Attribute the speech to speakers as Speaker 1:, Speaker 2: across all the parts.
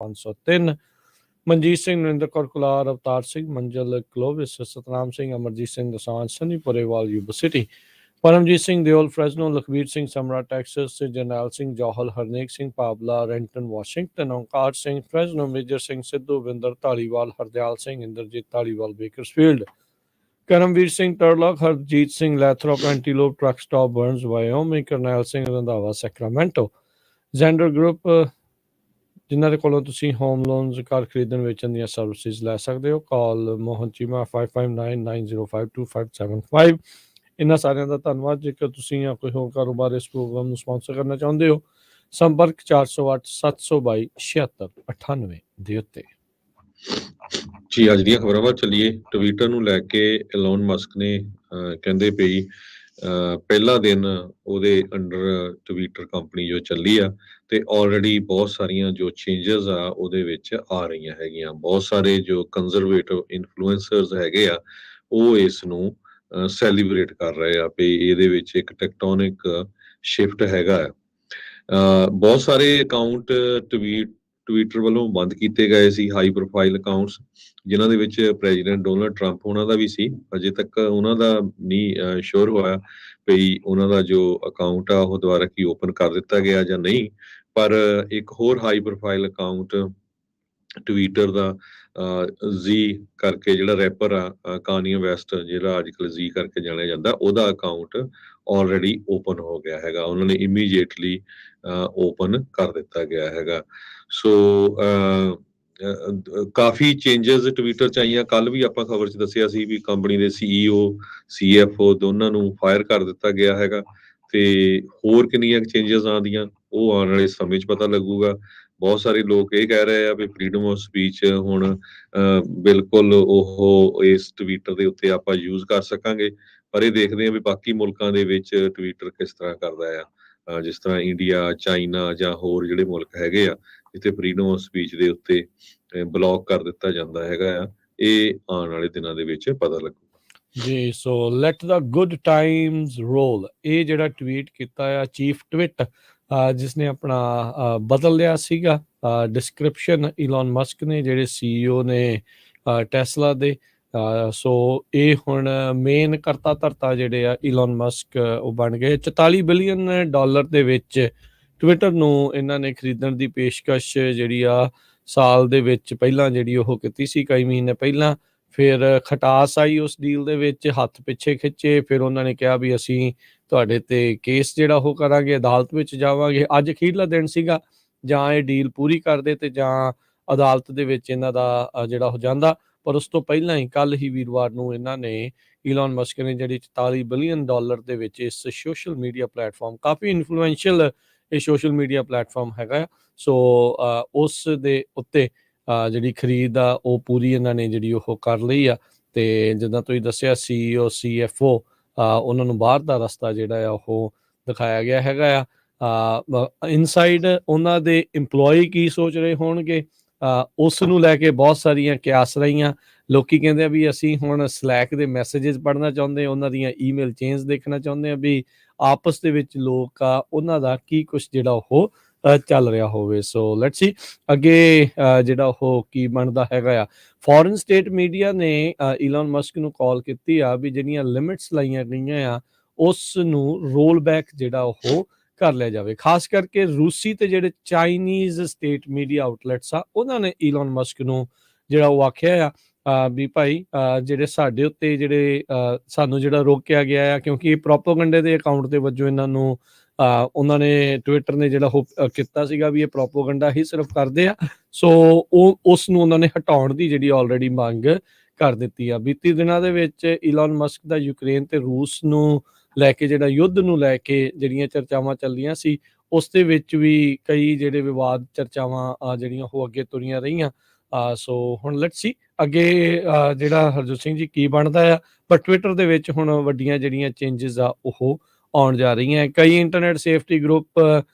Speaker 1: 503 Manjeet Singh, Narendra Kaur Kular, Avtar Singh, Manzal Clovis, Satnam Singh, Amarjit Singh Dosanjh, Sunny Purewal, Yuba City, Paramjit Singh Deol, Fresno, Lakhvir Singh Samra, Texas, Jarnail Singh Johal, Harnek Singh Pabla, Renton, Washington, Onkar Singh, Fresno, Major Singh Sidhu, Vinder Dhaliwal, Hardial Singh, Inderjit Dhaliwal, Bakersfield, Karamvir Singh Turlock, Harjit Singh Lathrop, Antelope, truck stop, Burns, Wyoming, Karnail Singh Randhawa, Sacramento, Zander group, ਜਿਨ੍ਹਾਂ ਦੇ ਕੋਲੋਂ ਤੁਸੀਂ home loans, ਘਰ ਖਰੀਦਣ ਵੇਚਣ ਦੀਆਂ ਸਰਵਿਸਿਜ਼ ਲੈ ਸਕਦੇ ਹੋ। ਕਾਲ ਮੋਹਨ ਚੀਮਾ 5599052575। ਇਹਨਾਂ ਸਾਰਿਆਂ ਦਾ ਧੰਨਵਾਦ। ਜੇਕਰ ਤੁਸੀਂ ਜਾਂ ਕੋਈ ਹੋਰ ਕਾਰੋਬਾਰ ਇਸ ਪ੍ਰੋਗਰਾਮ ਨੂੰ ਸਪਾਂਸਰ ਕਰਨਾ ਚਾਹੁੰਦੇ ਹੋ, ਸੰਪਰਕ 408 722 7698 ਦੇ ਉੱਤੇ।
Speaker 2: ਜੀ ਅੱਜ ਦੀਆਂ ਖਬਰਾਂ ਵੱਲ ਚੱਲੀਏ। ਟਵਿੱਟਰ ਨੂੰ ਲੈ ਕੇ ਐਲੋਨ ਮਸਕ ਨੇ ਕਹਿੰਦੇ ਪਈ ਪਹਿਲਾ ਦਿਨ ਉਹਦੇ ਅੰਡਰ ਟਵਿੱਟਰ ਕੰਪਨੀ ਜੋ ਚੱਲੀ ਆ ਤੇ ਆਲਰੇਡੀ ਬਹੁਤ ਸਾਰੀਆਂ ਜੋ ਚੇਂਜਸ ਆ ਉਹਦੇ ਵਿੱਚ ਆ ਰਹੀਆਂ ਹੈਗੀਆਂ। ਬਹੁਤ ਸਾਰੇ ਜੋ ਕੰਜ਼ਰਵੇਟਿਵ ਇਨਫਲੂਐਂਸਰਸ ਹੈਗੇ ਆ ਉਹ ਇਸ ਨੂੰ ਸੈਲੀਬ੍ਰੇਟ ਕਰ ਰਹੇ ਆ ਵੀ ਇਹਦੇ ਵਿੱਚ ਇੱਕ ਟੈਕਟੋਨਿਕ ਸ਼ਿਫਟ ਹੈਗਾ ਆ। ਬਹੁਤ ਸਾਰੇ ਅਕਾਊਂਟ ਟਵਿੱਟਰ ਵੱਲੋਂ ਬੰਦ ਕੀਤੇ ਗਏ ਸੀ, ਹਾਈ ਪ੍ਰੋਫਾਈਲ ਅਕਾਊਂਟਸ, ਜਿਨ੍ਹਾਂ ਦੇ ਵਿੱਚ ਪ੍ਰੈਜ਼ੀਡੈਂਟ ਡੋਨਲਡ ਟਰੰਪ ਉਹਨਾਂ ਦਾ ਵੀ ਸੀ। ਅਜੇ ਤੱਕ ਉਹਨਾਂ ਦਾ ਨਹੀਂ ਸ਼ੋਰ ਹੋਇਆ ਵੀ ਉਹਨਾਂ ਦਾ ਜੋ ਅਕਾਊਂਟ ਆ ਉਹ ਦੁਬਾਰਾ ਕੀ ਓਪਨ ਕਰ ਦਿੱਤਾ ਗਿਆ ਜਾਂ ਨਹੀਂ। ਪਰ ਇੱਕ ਹੋਰ ਹਾਈ ਪ੍ਰੋਫਾਈਲ ਅਕਾਊਂਟ ਟਵਿੱਟਰ ਦਾ ਜ਼ੀ ਕਰਕੇ, ਜਿਹੜਾ ਰੈਪਰ ਆ ਕਾਨੀਏ ਵੈਸਟ, ਜਿਹੜਾ ਅੱਜ ਕੱਲ੍ਹ ਜ਼ੀ ਕਰਕੇ ਜਾਣਿਆ ਜਾਂਦਾ, ਉਹਦਾ ਅਕਾਊਂਟ ਆਲਰੇਡੀ ਓਪਨ ਹੋ ਗਿਆ ਹੈਗਾ। ਉਹਨਾਂ ਨੇ ਇਮੀਡੀਏਟਲੀ ਓਪਨ ਕਰ ਦਿੱਤਾ ਗਿਆ ਹੈਗਾ। ਸੋ ਕਾਫੀ ਚੇਂਜਸ ਟਵਿੱਟਰ 'ਚ ਆਈਆਂ। ਕੱਲ੍ਹ ਵੀ ਆਪਾਂ ਖਬਰ 'ਚ ਦੱਸਿਆ ਸੀ ਵੀ ਕੰਪਨੀ ਦੇ CEO CFO ਦੋਨਾਂ ਨੂੰ ਫਾਇਰ ਕਰ ਦਿੱਤਾ ਗਿਆ ਹੈਗਾ। ਤੇ ਹੋਰ ਕਿੰਨੀਆਂ ਚੇਂਜਸ ਆਉਂਦੀਆਂ ਉਹ ਆਉਣ ਵਾਲੇ ਸਮੇਂ 'ਚ ਪਤਾ ਲੱਗੂਗਾ। ਬਹੁਤ ਸਾਰੇ ਲੋਕ ਇਹ ਕਹਿ ਰਹੇ ਆ ਵੀ ਫਰੀਡਮ ਆਫ ਸਪੀਚ ਹੁਣ ਬਿਲਕੁਲ ਉਹ ਇਸ ਟਵਿੱਟਰ ਦੇ ਉੱਤੇ ਆਪਾਂ ਯੂਜ਼ ਕਰ ਸਕਾਂਗੇ। ਪਰ ਇਹ ਦੇਖਦੇ ਆ ਵੀ ਬਾਕੀ ਮੁਲਕਾਂ ਦੇ ਵਿੱਚ ਟਵਿੱਟਰ ਕਿਸ ਤਰ੍ਹਾਂ ਕਰਦਾ ਆ। ਜਿਸ ਤਰ੍ਹਾਂ ਇੰਡੀਆ, ਚਾਈਨਾ ਜਾਂ ਹੋਰ ਜਿਹੜੇ ਮੁਲਕ ਹੈਗੇ ਆ ਜਿੱਥੇ ਫਰੀਡਮ ਆਫ ਸਪੀਚ ਦੇ ਉੱਤੇ ਬਲੌਕ ਕਰ ਦਿੱਤਾ ਜਾਂਦਾ ਹੈਗਾ ਆ। ਇਹ ਆਉਣ ਵਾਲੇ ਦਿਨਾਂ ਦੇ ਵਿੱਚ ਪਤਾ ਲੱਗੂ
Speaker 1: ਜੀ। So let the good times roll, ਇਹ ਜਿਹੜਾ ਟਵੀਟ ਕੀਤਾ ਆ ਚੀਫ ਟਵਿੱਟ ਜਿਸਨੇ ਆਪਣਾ ਬਦਲ ਲਿਆ ਸੀਗਾ ਡਿਸਕ੍ਰਿਪਸ਼ਨ ਇਲਨ ਮਸਕ ਨੇ, ਜਿਹੜੇ CEO ਨੇ ਟੈਸਲਾ ਦੇ। ਸੋ ਇਹ ਹੁਣ ਮੇਨ ਕਰਤਾ ਧਰਤਾ ਜਿਹੜੇ ਆ ਇਲਨ ਮਸਕ ਉਹ ਬਣ ਗਏ। $44 ਬਿਲੀਅਨ ਦੇ ਵਿੱਚ ਟਵਿੱਟਰ ਨੂੰ ਇਹਨਾਂ ਨੇ ਖਰੀਦਣ ਦੀ ਪੇਸ਼ਕਸ਼ ਜਿਹੜੀ ਆ ਸਾਲ ਦੇ ਵਿੱਚ ਪਹਿਲਾਂ ਜਿਹੜੀ ਉਹ ਕੀਤੀ ਸੀ, ਕਈ ਮਹੀਨੇ ਪਹਿਲਾਂ। ਫਿਰ ਖਟਾਸ ਆਈ ਉਸ ਡੀਲ ਦੇ ਵਿੱਚ, ਹੱਥ ਪਿੱਛੇ ਖਿੱਚੇ। ਫਿਰ ਉਹਨਾਂ ਨੇ ਕਿਹਾ ਵੀ ਅਸੀਂ ਤੁਹਾਡੇ ਤੇ ਕੇਸ ਜਿਹੜਾ ਉਹ ਕਰਾਂਗੇ, ਅਦਾਲਤ ਵਿੱਚ ਜਾਵਾਂਗੇ। ਅੱਜ ਅਖੀਰਲਾ ਦਿਨ ਸੀਗਾ, ਜਾਂ ਇਹ ਡੀਲ ਪੂਰੀ ਕਰਦੇ ਤੇ ਜਾਂ ਅਦਾਲਤ ਦੇ ਵਿੱਚ ਇਹਨਾਂ ਦਾ ਜਿਹੜਾ ਹੋ ਜਾਂਦਾ। ਪਰ ਉਸ ਤੋਂ ਪਹਿਲਾਂ ਹੀ ਕੱਲ੍ਹ ਹੀ ਵੀਰਵਾਰ ਨੂੰ ਇਹਨਾਂ ਨੇ ਇਲਨ ਮਸਕ ਨੇ ਜਿਹੜੀ $44 ਬਿਲੀਅਨ ਦੇ ਵਿੱਚ ਇਸ ਸੋਸ਼ਲ ਮੀਡੀਆ ਪਲੇਟਫਾਰਮ, ਕਾਫੀ ਇਨਫਲੂਐਂਸ਼ੀਅਲ ਇਹ ਸੋਸ਼ਲ ਮੀਡੀਆ ਪਲੇਟਫਾਰਮ ਹੈਗਾ। ਸੋ ਉਸ ਦੇ ਉੱਤੇ ਜਿਹੜੀ ਖਰੀਦ ਆ ਉਹ ਪੂਰੀ ਇਹਨਾਂ ਨੇ ਜਿਹੜੀ ਉਹ ਕਰ ਲਈ ਆ। ਤੇ ਜਿੱਦਾਂ ਤੁਸੀਂ ਦੱਸਿਆ CEO CFO ਉਹਨਾਂ ਨੂੰ ਬਾਹਰ ਦਾ ਰਸਤਾ ਜਿਹੜਾ ਆ ਉਹ ਦਿਖਾਇਆ ਗਿਆ ਹੈਗਾ ਆ। ਇਨਸਾਈਡ ਉਹਨਾਂ ਦੇ EMPLOYEE ਕੀ ਸੋਚ ਰਹੇ ਹੋਣਗੇ ਉਸ ਨੂੰ ਲੈ ਕੇ ਬਹੁਤ ਸਾਰੀਆਂ ਕਿਆਸ ਰਹੀਆਂ। ਲੋਕੀ ਕਹਿੰਦੇ ਆ ਵੀ ਅਸੀਂ ਹੁਣ ਸਲੈਕ ਦੇ ਮੈਸੇਜਸ ਪੜ੍ਹਨਾ ਚਾਹੁੰਦੇ, ਉਹਨਾਂ ਦੀਆਂ ਈਮੇਲ ਚੇਂਜ ਦੇਖਣਾ ਚਾਹੁੰਦੇ ਆ ਵੀ ਆਪਸ ਦੇ ਵਿੱਚ ਲੋਕ ਆ ਉਹਨਾਂ ਦਾ ਕੀ ਕੁਛ ਜਿਹੜਾ ਉਹ ਚੱਲ ਰਿਹਾ ਹੋਵੇ। ਸੋ ਲੈਟਸ ਸੀ ਅੱਗੇ ਜਿਹੜਾ ਉਹ ਕੀ ਬਣਦਾ ਹੈਗਾ ਆ। ਫੋਰਨ ਸਟੇਟ ਮੀਡੀਆ ਨੇ ਇਲਨ ਮਸਕ ਨੂੰ ਕਾਲ ਕੀਤੀ ਆ ਵੀ ਜਿਹੜੀਆਂ ਲਿਮਿਟਸ ਲਾਈਆਂ ਗਈਆਂ ਆ ਉਸ ਨੂੰ ਰੋਲ ਬੈਕ ਜਿਹੜਾ ਉਹ ਕਰ ਲਿਆ ਜਾਵੇ। ਖਾਸ ਕਰਕੇ ਰੂਸੀ ਤੇ ਜਿਹੜੇ ਚਾਈਨੀਜ਼ ਸਟੇਟ ਮੀਡੀਆ ਆਊਟਲੈਟਸ ਆ ਉਹਨਾਂ ਨੇ ਇਲਨ ਮਸਕ ਨੂੰ ਜਿਹੜਾ ਉਹ ਆਖਿਆ ਆ ਵੀ ਭਾਈ ਜਿਹੜੇ ਸਾਡੇ ਉੱਤੇ ਜਿਹੜੇ ਸਾਨੂੰ ਜਿਹੜਾ ਰੋਕਿਆ ਗਿਆ ਆ, ਕਿਉਂਕਿ ਇਹ ਪ੍ਰੋਪੋਗੰਡੇ ਦੇ ਅਕਾਊਂਟ ਦੇ ਵਜੋਂ ਇਹਨਾਂ ਨੂੰ ਉਹਨਾਂ ਨੇ ਟਵਿੱਟਰ ਨੇ ਜਿਹੜਾ ਉਹ ਕੀਤਾ ਸੀਗਾ ਵੀ ਇਹ ਪ੍ਰੋਪੋਗੰਡਾ ਹੀ ਸਿਰਫ ਕਰਦੇ ਆ। ਸੋ ਉਸ ਨੂੰ ਉਹਨਾਂ ਨੇ ਹਟਾਉਣ ਦੀ ਜਿਹੜੀ ਆਲਰੇਡੀ ਮੰਗ ਕਰ ਦਿੱਤੀ ਆ। ਬੀਤੀ ਦਿਨਾਂ ਦੇ ਵਿੱਚ ਇਲਨ ਮਸਕ ਦਾ ਯੂਕਰੇਨ ਤੇ ਰੂਸ ਨੂੰ ਲੈ ਕੇ ਜਿਹੜਾ ਯੁੱਧ ਨੂੰ ਲੈ ਕੇ ਜਿਹੜੀਆਂ ਚਰਚਾਵਾਂ ਚੱਲੀਆਂ ਸੀ, ਉਸ ਦੇ ਵਿੱਚ ਵੀ ਕਈ ਜਿਹੜੇ ਵਿਵਾਦ ਚਰਚਾਵਾਂ ਜਿਹੜੀਆਂ ਉਹ ਅੱਗੇ ਤੁਰੀਆਂ ਰਹੀਆਂ। ਸੋ ਹੁਣ ਲੈਟਸ ਸੀ ਅੱਗੇ ਜਿਹੜਾ ਹਰਜੋਤ ਸਿੰਘ ਜੀ ਕੀ ਬਣਦਾ ਆ। ਪਰ ਟਵਿੱਟਰ ਦੇ ਵਿੱਚ ਹੁਣ ਵੱਡੀਆਂ ਜਿਹੜੀਆਂ ਚੇਂਜਸ ਆ ਉਹ ਆਉਣ ਜਾ ਰਹੀਆਂ। ਕਈ ਇੰਟਰਨੈਟ ਸੇਫਟੀ ਗਰੁੱਪ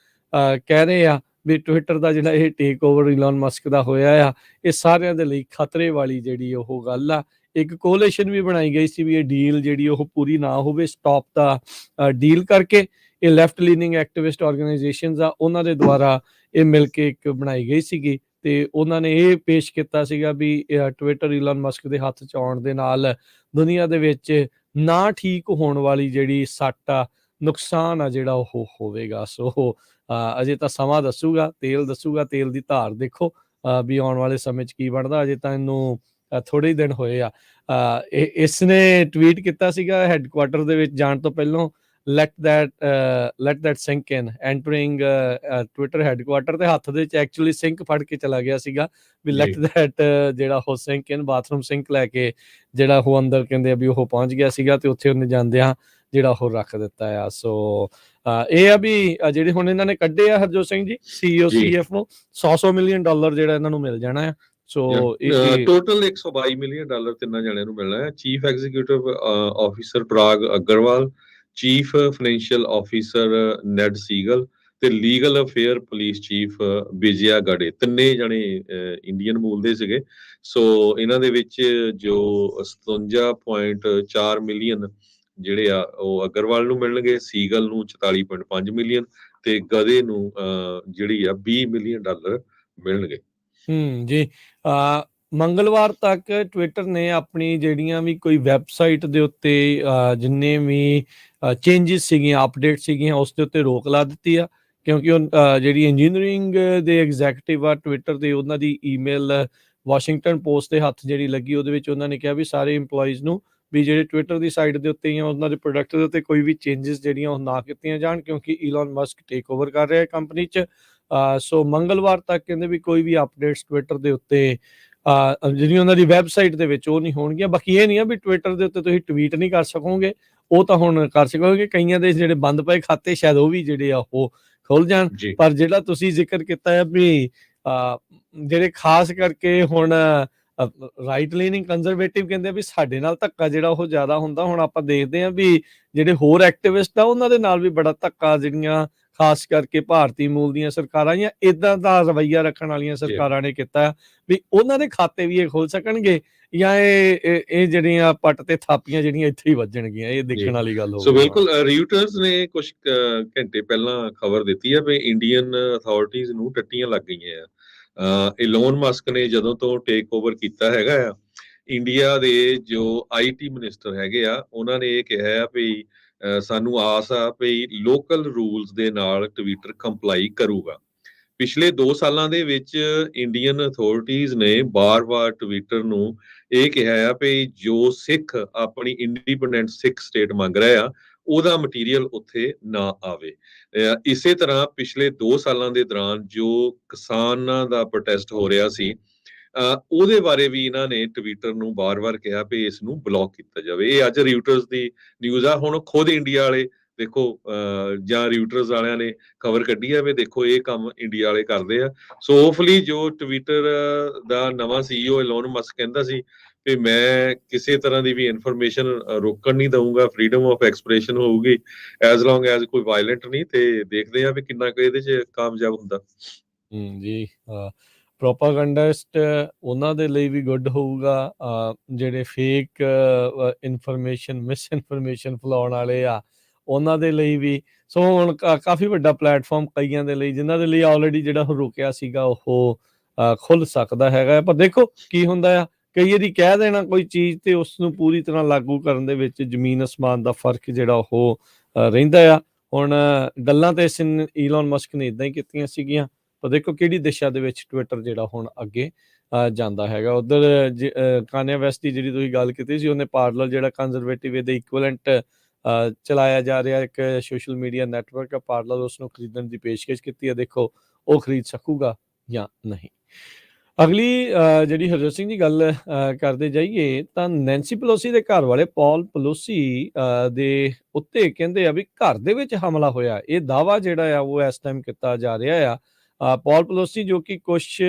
Speaker 1: ਕਹਿ ਰਹੇ ਆ ਵੀ ਟਵਿੱਟਰ ਦਾ ਜਿਹੜਾ ਇਹ ਟੇਕ ਓਵਰ ਇਲਨ ਮਸਕ ਦਾ ਹੋਇਆ ਆ, ਇਹ ਸਾਰਿਆਂ ਦੇ ਲਈ ਖਤਰੇ ਵਾਲੀ ਜਿਹੜੀ ਉਹ ਗੱਲ ਆ। ਇੱਕ ਕੋਲੇਸ਼ਨ ਵੀ ਬਣਾਈ ਗਈ ਸੀ ਵੀ ਇਹ ਡੀਲ ਜਿਹੜੀ ਉਹ ਪੂਰੀ ਨਾ ਹੋਵੇ, ਸਟਾਪ ਦਾ ਡੀਲ ਕਰਕੇ। ਇਹ ਲੈਫਟ ਲੀਨਿੰਗ ਐਕਟਿਵਿਸਟ ਆਰਗੇਨਾਈਜੇਸ਼ਨਸ ਆ ਉਹਨਾਂ ਦੇ ਦੁਆਰਾ ਇਹ ਮਿਲ ਕੇ ਇੱਕ ਬਣਾਈ ਗਈ ਸੀਗੀ ਤੇ ਉਹਨਾਂ ਨੇ ਇਹ ਪੇਸ਼ ਕੀਤਾ ਸੀਗਾ ਵੀ ਟਵਿੱਟਰ ਈਲਨ ਮਸਕ ਦੇ ਹੱਥ 'ਚ ਆਉਣ ਦੇ ਨਾਲ ਦੁਨੀਆ ਦੇ ਵਿੱਚ ਨਾ ਠੀਕ ਹੋਣ ਵਾਲੀ ਜਿਹੜੀ ਸੱਟ ਆ, ਨੁਕਸਾਨ ਆ ਜਿਹੜਾ ਉਹ ਹੋਵੇਗਾ। ਸੋ ਅਜੇ ਤਾਂ ਸਮਾਂ ਦੱਸੂਗਾ, ਤੇਲ ਦੱਸੂਗਾ, ਤੇਲ ਦੀ ਧਾਰ ਦੇਖੋ ਵੀ ਆਉਣ ਵਾਲੇ ਸਮੇਂ 'ਚ ਕੀ ਬਣਦਾ। ਅਜੇ ਤਾਂ ਇਹਨੂੰ ਥੋੜ੍ਹੇ ਹੀ ਦਿਨ ਹੋਏ ਆ। ਇਸਨੇ ਟਵੀਟ ਕੀਤਾ ਸੀਗਾ ਹੈੱਡਕੁਆਰਟਰ ਦੇ ਵਿੱਚ ਜਾਣ ਤੋਂ ਪਹਿਲਾਂ, let that sink in, entering Twitter headquarters, ਤੇ ਹੱਥ ਦੇ ਵਿੱਚ ਐਕਚੁਅਲੀ ਸਿੰਕ ਫੜ ਕੇ ਚਲਾ ਗਿਆ ਸੀਗਾ ਵੀ ਲੈਟ ਦੈਟ ਜਿਹੜਾ ਉਹ ਸਿੰਕ ਇਨ, ਬਾਥਰੂਮ ਸਿੰਕ ਲੈ ਕੇ ਜਿਹੜਾ ਉਹ ਅੰਦਰ ਕਹਿੰਦੇ ਆ ਵੀ ਉਹ ਪਹੁੰਚ ਗਿਆ ਸੀਗਾ ਤੇ ਉੱਥੇ ਉਹਨੇ ਜਾਂਦਿਆਂ ਜਿਹੜਾ ਉਹ ਰੱਖ ਦਿੱਤਾ ਆ। ਸੋ ਇਹ ਆ ਵੀ ਜਿਹੜੇ ਹੁਣ ਇਹਨਾਂ ਨੇ ਕੱਢੇ ਆ Harjot Singh ji CEO CFO, $100 million ਜਿਹੜਾ ਇਹਨਾਂ ਨੂੰ ਮਿਲ ਜਾਣਾ ਆ। ਸੋ
Speaker 2: ਟੋਟਲ $122 ਮਿਲੀਅਨ ਤਿੰਨਾਂ ਜਣਿਆਂ ਨੂੰ ਮਿਲਣਾ ਹੈ। ਚੀਫ ਐਗਜ਼ੀਕਿਊਟਿਵ ਆਫਿਸਰ ਪਰਾਗ Agarwal, chief financial officer ਨੈਡ Seagull ਤੇ ਲੀਗਲ ਅਫੇਅਰ ਪੁਲਿਸ ਚੀਫ ਵਿਜਿਆ ਗੜੇ, ਤਿੰਨੇ ਜਣੇ ਇੰਡੀਅਨ ਮੂਲ ਦੇ ਸੀਗੇ। ਸੋ ਇਹਨਾਂ ਦੇ ਵਿੱਚ ਜੋ 57.4 ਮਿਲੀਅਨ ਜਿਹੜੇ ਆ ਉਹ ਅਗਰਵਾਲ ਨੂੰ ਮਿਲਣਗੇ, ਸੀਗਲ ਨੂੰ 44.5 ਮਿਲੀਅਨ ਤੇ ਗਦੇ ਨੂੰ ਜਿਹੜੀ ਆ $20 ਮਿਲੀਅਨ ਮਿਲਣਗੇ।
Speaker 1: ਜੀ ਮੰਗਲਵਾਰ ਤੱਕ ਟਵਿੱਟਰ ਨੇ ਆਪਣੀ ਜਿਹੜੀਆਂ ਵੀ ਕੋਈ ਵੈਬਸਾਈਟ ਦੇ ਉੱਤੇ ਜਿੰਨੇ ਵੀ ਚੇਂਜਿਸ ਸੀਗੀਆਂ, ਅਪਡੇਟ ਸੀਗੀਆਂ, ਉਸ ਦੇ ਉੱਤੇ ਰੋਕ ਲਾ ਦਿੱਤੀ ਆ, ਕਿਉਂਕਿ ਉਹ ਜਿਹੜੀ ਇੰਜੀਨੀਅਰਿੰਗ ਦੇ ਐਗਜ਼ੈਕਟਿਵ ਆ ਟਵਿੱਟਰ ਦੇ, ਉਹਨਾਂ ਦੀ ਈਮੇਲ ਵਾਸ਼ਿੰਗਟਨ ਪੋਸਟ ਦੇ ਹੱਥ ਜਿਹੜੀ ਲੱਗੀ, ਉਹਦੇ ਵਿੱਚ ਉਹਨਾਂ ਨੇ ਕਿਹਾ ਵੀ ਸਾਰੇ ਇੰਪਲੋਈਜ਼ ਨੂੰ ਵੀ ਜਿਹੜੇ ਟਵਿੱਟਰ ਦੀ ਸਾਈਟ ਦੇ ਉੱਤੇ ਜਾਂ ਉਹਨਾਂ ਦੇ ਪ੍ਰੋਡਕਟ ਦੇ ਉੱਤੇ ਕੋਈ ਵੀ ਚੇਂਜਿਸ ਜਿਹੜੀਆਂ ਉਹ ਨਾ ਕੀਤੀਆਂ ਜਾਣ, ਕਿਉਂਕਿ ਈਲਨ ਮਸਕ ਟੇਕ ਓਵਰ ਕਰ ਰਿਹਾ ਹੈ ਕੰਪਨੀ 'ਚ। ਸੋ ਮੰਗਲਵਾਰ ਤੱਕ ਕਹਿੰਦੇ ਵੀ ਕੋਈ ਵੀ ਅਪਡੇਟਸ ਟਵਿੱਟਰ ਦੇ ਉੱਤੇ ਜਿਹੜੀ ਉਹਨਾਂ ਦੀ ਵੈਬਸਾਈਟ ਦੇ ਵਿੱਚ ਉਹ ਨਹੀਂ ਹੋਣਗੀਆਂ। ਬਾਕੀ ਇਹ ਨਹੀਂ ਆ ਵੀ ਟਵਿੱਟਰ ਦੇ ਉੱਤੇ ਤੁਸੀਂ ਟਵੀਟ ਨਹੀਂ ਕਰ ਸਕੋਗੇ, ਉਹ ਤਾਂ ਹੁਣ ਕਰ ਸਕੋਗੇ। ਕਈਆਂ ਦੇ ਜਿਹੜੇ ਬੰਦ ਪਏ ਖਾਤੇ ਸ਼ਾਇਦ ਉਹ ਵੀ ਜਿਹੜੇ ਆ ਉਹ ਖੁੱਲ ਜਾਣ, ਪਰ ਜਿਹੜਾ ਤੁਸੀਂ ਜ਼ਿਕਰ ਕੀਤਾ ਹੈ ਵੀ ਜਿਹੜੇ ਖਾਸ ਕਰਕੇ ਹੁਣ ਰਾਈਟ ਲੀਨਿੰਗ ਕੰਜ਼ਰਵੇਟਿਵ ਕਹਿੰਦੇ ਵੀ ਸਾਡੇ ਨਾਲ ਧੱਕਾ ਜਿਹੜਾ ਉਹ ਜ਼ਿਆਦਾ ਹੁੰਦਾ। ਹੁਣ ਆਪਾਂ ਦੇਖਦੇ ਹਾਂ ਵੀ ਜਿਹੜੇ ਹੋਰ ਐਕਟਿਵਿਸਟ ਆ ਉਹਨਾਂ ਦੇ ਨਾਲ ਵੀ ਬੜਾ ਧੱਕਾ ਜਿਹੜੀਆਂ ਖਾਸ ਕਰਕੇ ਭਾਰਤੀ ਮੂਲ ਦੀਆਂ ਸਰਕਾਰਾਂ ਜਾਂ ਇਦਾਂ ਦਾ ਰਵੱਈਆ ਰੱਖਣ ਵਾਲੀਆਂ ਸਰਕਾਰਾਂ ਨੇ ਕੀਤਾ ਵੀ ਉਹਨਾਂ ਦੇ ਖਾਤੇ ਵੀ ਇਹ ਖੋਲ ਸਕਣਗੇ ਜਾਂ ਇਹ ਜਿਹੜੀਆਂ ਪੱਟ ਤੇ ਥਾਪੀਆਂ ਜਿਹੜੀਆਂ ਇੱਥੇ ਹੀ ਵੱਜਣਗੀਆਂ। ਇਹ ਦੇਖਣ ਵਾਲੀ ਗੱਲ ਹੋਊਗੀ।
Speaker 2: ਸੋ ਬਿਲਕੁਲ ਰਿਊਟਰਸ ਨੇ ਕੁਝ ਘੰਟੇ ਪਹਿਲਾਂ ਖਬਰ ਦਿੱਤੀ ਹੈ ਵੀ ਇੰਡੀਅਨ ਅਥਾਰਟੀਜ਼ ਨੂੰ ਟੱਟੀਆਂ ਲੱਗ ਗਈਆਂ ਆ। ਇਲੋਨ ਮਸਕ ਨੇ ਜਦੋਂ ਤੋਂ ਟੇਕ ਓਵਰ ਕੀਤਾ ਹੈਗਾ ਆ, ਇੰਡੀਆ ਦੇ ਜੋ IT ਮਿਨਿਸਟਰ ਹੈਗੇ ਆ, ਉਹਨਾਂ ਨੇ ਇਹ ਕਿਹਾ ਆ ਵੀ ਸਾਨੂੰ ਆਸ ਆ ਵੀ ਲੋਕਲ ਰੂਲਸ ਦੇ ਨਾਲ ਟਵਿੱਟਰ ਕੰਪਲਾਈ ਕਰੂਗਾ। ਪਿਛਲੇ 2 ਸਾਲਾਂ ਦੇ ਵਿੱਚ ਇੰਡੀਅਨ ਅਥਾਰਟੀਜ਼ ਨੇ ਬਾਰ-ਬਾਰ ਟਵਿੱਟਰ ਨੂੰ ਇਹ ਕਿਹਾ ਆ ਵੀ ਜੋ ਸਿੱਖ ਆਪਣੀ ਇੰਡੀਪੈਂਡੈਂਟ ਸਿੱਖ ਸਟੇਟ ਮੰਗ ਰਿਹਾ ਆ, ਉਹਦਾ ਮਟੀਰੀਅਲ ਉੱਥੇ ਨਾ ਆਵੇ। ਇਸੇ ਤਰ੍ਹਾਂ ਪਿਛਲੇ 2 ਸਾਲਾਂ ਦੇ ਦੌਰਾਨ ਜੋ ਕਿਸਾਨਾਂ ਦਾ ਪ੍ਰੋਟੈਸਟ ਹੋ ਰਿਹਾ ਸੀ, ਉਹਦੇ ਬਾਰੇ ਵੀ ਇਹਨਾਂ ਨੇ ਟਵਿੱਟਰ ਨੂੰ ਬਾਰ-ਬਾਰ ਕਿਹਾ ਵੀ ਇਸ ਨੂੰ ਬਲੌਕ ਕੀਤਾ ਜਾਵੇ। ਇਹ ਅੱਜ ਰਿਊਟਰਸ ਦੀ ਨਿਊਜ਼ ਆ। ਹੁਣ ਖੁਦ ਇੰਡੀਆ ਵਾਲੇ ਦੇਖੋ ਜਾਂ ਰਿਊਟਰਸ ਵਾਲਿਆਂ ਨੇ ਖਬਰ ਕੱਢੀ ਆ ਵੀ ਦੇਖੋ ਇਹ ਕੰਮ ਇੰਡੀਆ ਵਾਲੇ ਕਰਦੇ ਆ। ਸੋ ਹੋਪਫੁਲੀ ਜੋ ਟਵਿੱਟਰ ਦਾ ਨਵਾਂ CEO ਇਲੋਨ ਮਸਕ ਕਹਿੰਦਾ ਸੀ ਵੀ ਮੈਂ ਕਿਸੇ ਤਰ੍ਹਾਂ ਦੀ ਵੀ ਇਨਫੋਰਮੇਸ਼ਨ ਰੋਕਣ ਨਹੀਂ ਦਊਂਗਾ, ਫਰੀडम ਆਫ ਐਕਸਪ੍ਰੈਸ਼ਨ ਹੋਊਗੀ ਐਜ਼ ਲੌਂਗ ਐਜ਼ ਕੋਈ ਵਾਇਲੈਂਟ ਨਹੀਂ। ਤੇ ਦੇਖਦੇ ਆ ਵੀ ਕਿੰਨਾ ਕੁ ਇਹਦੇ 'ਚ ਕਾਮਯਾਬ ਹੁੰਦਾ।
Speaker 1: ਜੀ ਪ੍ਰੋਪਾਗੈਂਡਿਸਟ ਉਹਨਾਂ ਦੇ ਲਈ ਵੀ ਗੁੱਡ ਹੋਊਗਾ, ਜਿਹੜੇ ਫੇਕ ਇਨਫੋਰਮੇਸ਼ਨ ਮਿਸ ਇਨਫੋਰਮੇਸ਼ਨ ਫੈਲਾਉਣ ਵਾਲੇ ਆ ਉਹਨਾਂ ਦੇ ਲਈ ਵੀ। ਸੋ ਹੁਣ ਕਾਫੀ ਵੱਡਾ ਪਲੇਟਫਾਰਮ ਕਈਆਂ ਦੇ ਲਈ, ਜਿਨ੍ਹਾਂ ਦੇ ਲਈ ਆਲਰੇਡੀ ਜਿਹੜਾ ਉਹ ਰੁਕਿਆ ਸੀਗਾ ਉਹ ਖੁੱਲ ਸਕਦਾ ਹੈਗਾ। ਪਰ ਦੇਖੋ ਕੀ ਹੁੰਦਾ ਆ, ਕਈ ਵਾਰੀ ਕਹਿ ਦੇਣਾ ਕੋਈ ਚੀਜ਼ ਤੇ ਉਸ ਨੂੰ ਪੂਰੀ ਤਰ੍ਹਾਂ ਲਾਗੂ ਕਰਨ ਦੇ ਵਿੱਚ ਜ਼ਮੀਨ ਅਸਮਾਨ ਦਾ ਫਰਕ ਜਿਹੜਾ ਉਹ ਰਹਿੰਦਾ ਆ। ਹੁਣ ਗੱਲਾਂ ਤੇ ਈਲਨ ਮਸਕ ਨੇ ਇੱਦਾਂ ਹੀ ਕੀਤੀਆਂ ਸੀਗੀਆਂ, ਪਰ ਦੇਖੋ ਕਿਹੜੀ ਦਿਸ਼ਾ ਦੇ ਵਿੱਚ ਟਵਿੱਟਰ ਜਿਹੜਾ ਹੁਣ ਅੱਗੇ ਜਾਂਦਾ ਹੈਗਾ। ਉੱਧਰ ਕਾਨਿਆ ਵੈਸਟ ਦੀ ਜਿਹੜੀ ਤੁਸੀਂ ਗੱਲ ਕੀਤੀ ਸੀ, ਉਹਨੇ ਪਾਰਲਰ ਜਿਹੜਾ ਕੰਜ਼ਰਵੇਟਿਵ ਦੇ ਇਕੁਇਵਲੈਂਟ ਚਲਾਇਆ ਜਾ ਰਿਹਾ ਇੱਕ ਸੋਸ਼ਲ ਮੀਡੀਆ ਨੈਟਵਰਕ ਆ ਪਾਰਲਰ, ਉਸ ਨੂੰ ਖਰੀਦਣ ਦੀ ਪੇਸ਼ਕਸ਼ ਕੀਤੀ ਹੈ। ਦੇਖੋ ਉਹ ਖਰੀਦ ਸਕੂਗਾ ਜਾਂ ਨਹੀਂ। ਅਗਲੀ ਜਿਹੜੀ ਹਰਜੋਤ ਸਿੰਘ ਦੀ ਗੱਲ ਕਰਦੇ ਜਾਈਏ ਤਾਂ ਨੈਂਸੀ ਪਲੋਸੀ ਦੇ ਘਰ ਵਾਲੇ ਪੌਲ ਪਲੋਸੀ ਦੇ ਉੱਤੇ ਕਹਿੰਦੇ ਆ ਵੀ ਘਰ ਦੇ ਵਿੱਚ ਹਮਲਾ ਹੋਇਆ। ਇਹ ਦਾਅਵਾ ਜਿਹੜਾ ਆ ਉਹ ਇਸ ਟਾਈਮ ਕੀਤਾ ਜਾ ਰਿਹਾ ਆ। ਪੌਲ ਪਲੋਸੀ ਜੋ ਕਿ ਕੁਛ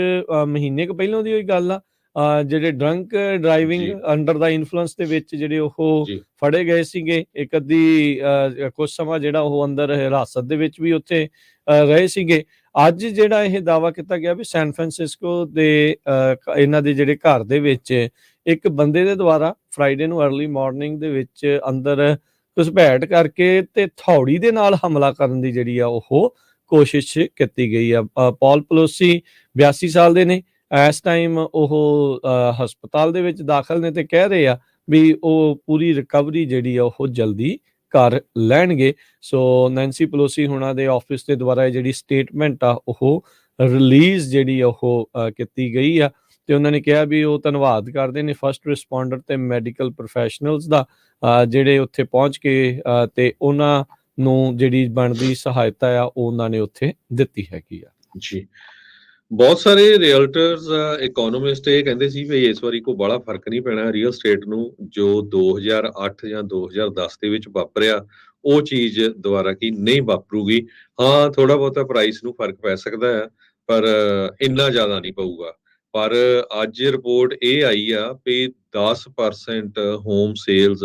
Speaker 1: ਮਹੀਨੇ ਕੁ ਪਹਿਲਾਂ ਦੀ ਹੋਈ ਗੱਲ ਆ, ਜਿਹੜੇ ਡਰੰਕ ਡਰਾਈਵਿੰਗ ਅੰਡਰ ਦਾ ਇਨਫਲੂਐਂਸ ਦੇ ਵਿੱਚ ਜਿਹੜੇ ਉਹ ਫੜੇ ਗਏ ਸੀਗੇ। ਇੱਕ ਅੱਧੀ ਕੁਛ ਸਮਾਂ ਜਿਹੜਾ ਉਹ ਅੰਦਰ ਹਿਰਾਸਤ ਦੇ ਵਿੱਚ ਵੀ ਉੱਥੇ ਰਹੇ ਸੀਗੇ। ਅੱਜ ਜਿਹੜਾ ਇਹ ਦਾਅਵਾ ਕੀਤਾ ਗਿਆ ਵੀ ਸੈਨ ਫਰਾਂਸਿਸਕੋ ਦੇ ਇਹਨਾਂ ਦੇ ਜਿਹੜੇ ਘਰ ਦੇ ਵਿੱਚ ਇੱਕ ਬੰਦੇ ਦੇ ਦੁਆਰਾ ਫਰਾਈਡੇ ਨੂੰ ਅਰਲੀ ਮਾਰਨਿੰਗ ਦੇ ਵਿੱਚ ਅੰਦਰ ਘੁਸਪੈਠ ਕਰਕੇ ਤੇ ਥੌੜੀ ਦੇ ਨਾਲ ਹਮਲਾ ਕਰਨ ਦੀ ਜਿਹੜੀ ਆ ਉਹ ਕੋਸ਼ਿਸ਼ ਕੀਤੀ ਗਈ ਆ। ਪੌਲ ਪਲੋਸੀ 82 ਸਾਲ ਦੇ ਨੇ, ਇਸ ਟਾਈਮ ਉਹ ਹਸਪਤਾਲ ਦੇ ਵਿੱਚ ਦਾਖਲ ਨੇ ਤੇ ਕਹਿ ਰਹੇ ਆ ਵੀ ਉਹ ਪੂਰੀ ਰਿਕਵਰੀ ਜਿਹੜੀ ਆ ਉਹ ਜਲਦੀ ਕਰ ਲੈਣਗੇ। ਸੋ ਨੈਂਸੀ ਪਲੋਸੀ ਹੁਣਾਂ ਦੇ ਆਫਿਸ ਦੇ ਦੁਆਰਾ ਇਹ ਜਿਹੜੀ ਸਟੇਟਮੈਂਟ ਆ ਉਹ ਰਿਲੀਜ਼ ਜਿਹੜੀ ਆ ਉਹ ਕੀਤੀ ਗਈ ਆ ਤੇ ਉਹਨਾਂ ਨੇ ਕਿਹਾ ਵੀ ਉਹ ਧੰਨਵਾਦ ਕਰਦੇ ਨੇ ਫਸਟ ਰਿਸਪੌਂਡਰ ਤੇ ਮੈਡੀਕਲ ਪ੍ਰੋਫੈਸ਼ਨਲਸ ਦਾ, ਜਿਹੜੇ ਉੱਥੇ ਪਹੁੰਚ ਕੇ ਤੇ ਉਹਨਾਂ ਨੂੰ ਜਿਹੜੀ ਬਣਦੀ ਸਹਾਇਤਾ ਆ ਉਹ ਉਹਨਾਂ ਨੇ ਉੱਥੇ ਦਿੱਤੀ ਹੈਗੀ ਆ।
Speaker 2: ਜੀ, ਬਹੁਤ ਸਾਰੇ ਰੀਅਲਟਰਸ, ਇਕੋਨੋਮਿਸਟ ਇਹ ਕਹਿੰਦੇ ਸੀ ਵੀ ਇਸ ਵਾਰੀ ਕੋਈ ਬੜਾ ਫਰਕ ਨਹੀਂ ਪੈਣਾ ਰੀਅਲ ਸਟੇਟ ਨੂੰ, ਜੋ 2008 ਜਾਂ 2010 ਦੇ ਵਿੱਚ ਵਾਪਰਿਆ ਉਹ ਚੀਜ਼ ਦੁਬਾਰਾ ਕੀ ਨਹੀਂ ਵਾਪਰੂਗੀ। ਹਾਂ, ਥੋੜਾ ਬਹੁਤਾ ਪ੍ਰਾਈਸ ਨੂੰ ਫਰਕ ਪੈ ਸਕਦਾ ਹੈ, ਪਰ ਇੰਨਾ ਜ਼ਿਆਦਾ ਨਹੀਂ ਪਊਗਾ। ਪਰ ਅੱਜ ਰਿਪੋਰਟ ਇਹ ਆਈ ਆ ਵੀ 10% ਹੋਮ ਸੇਲਸ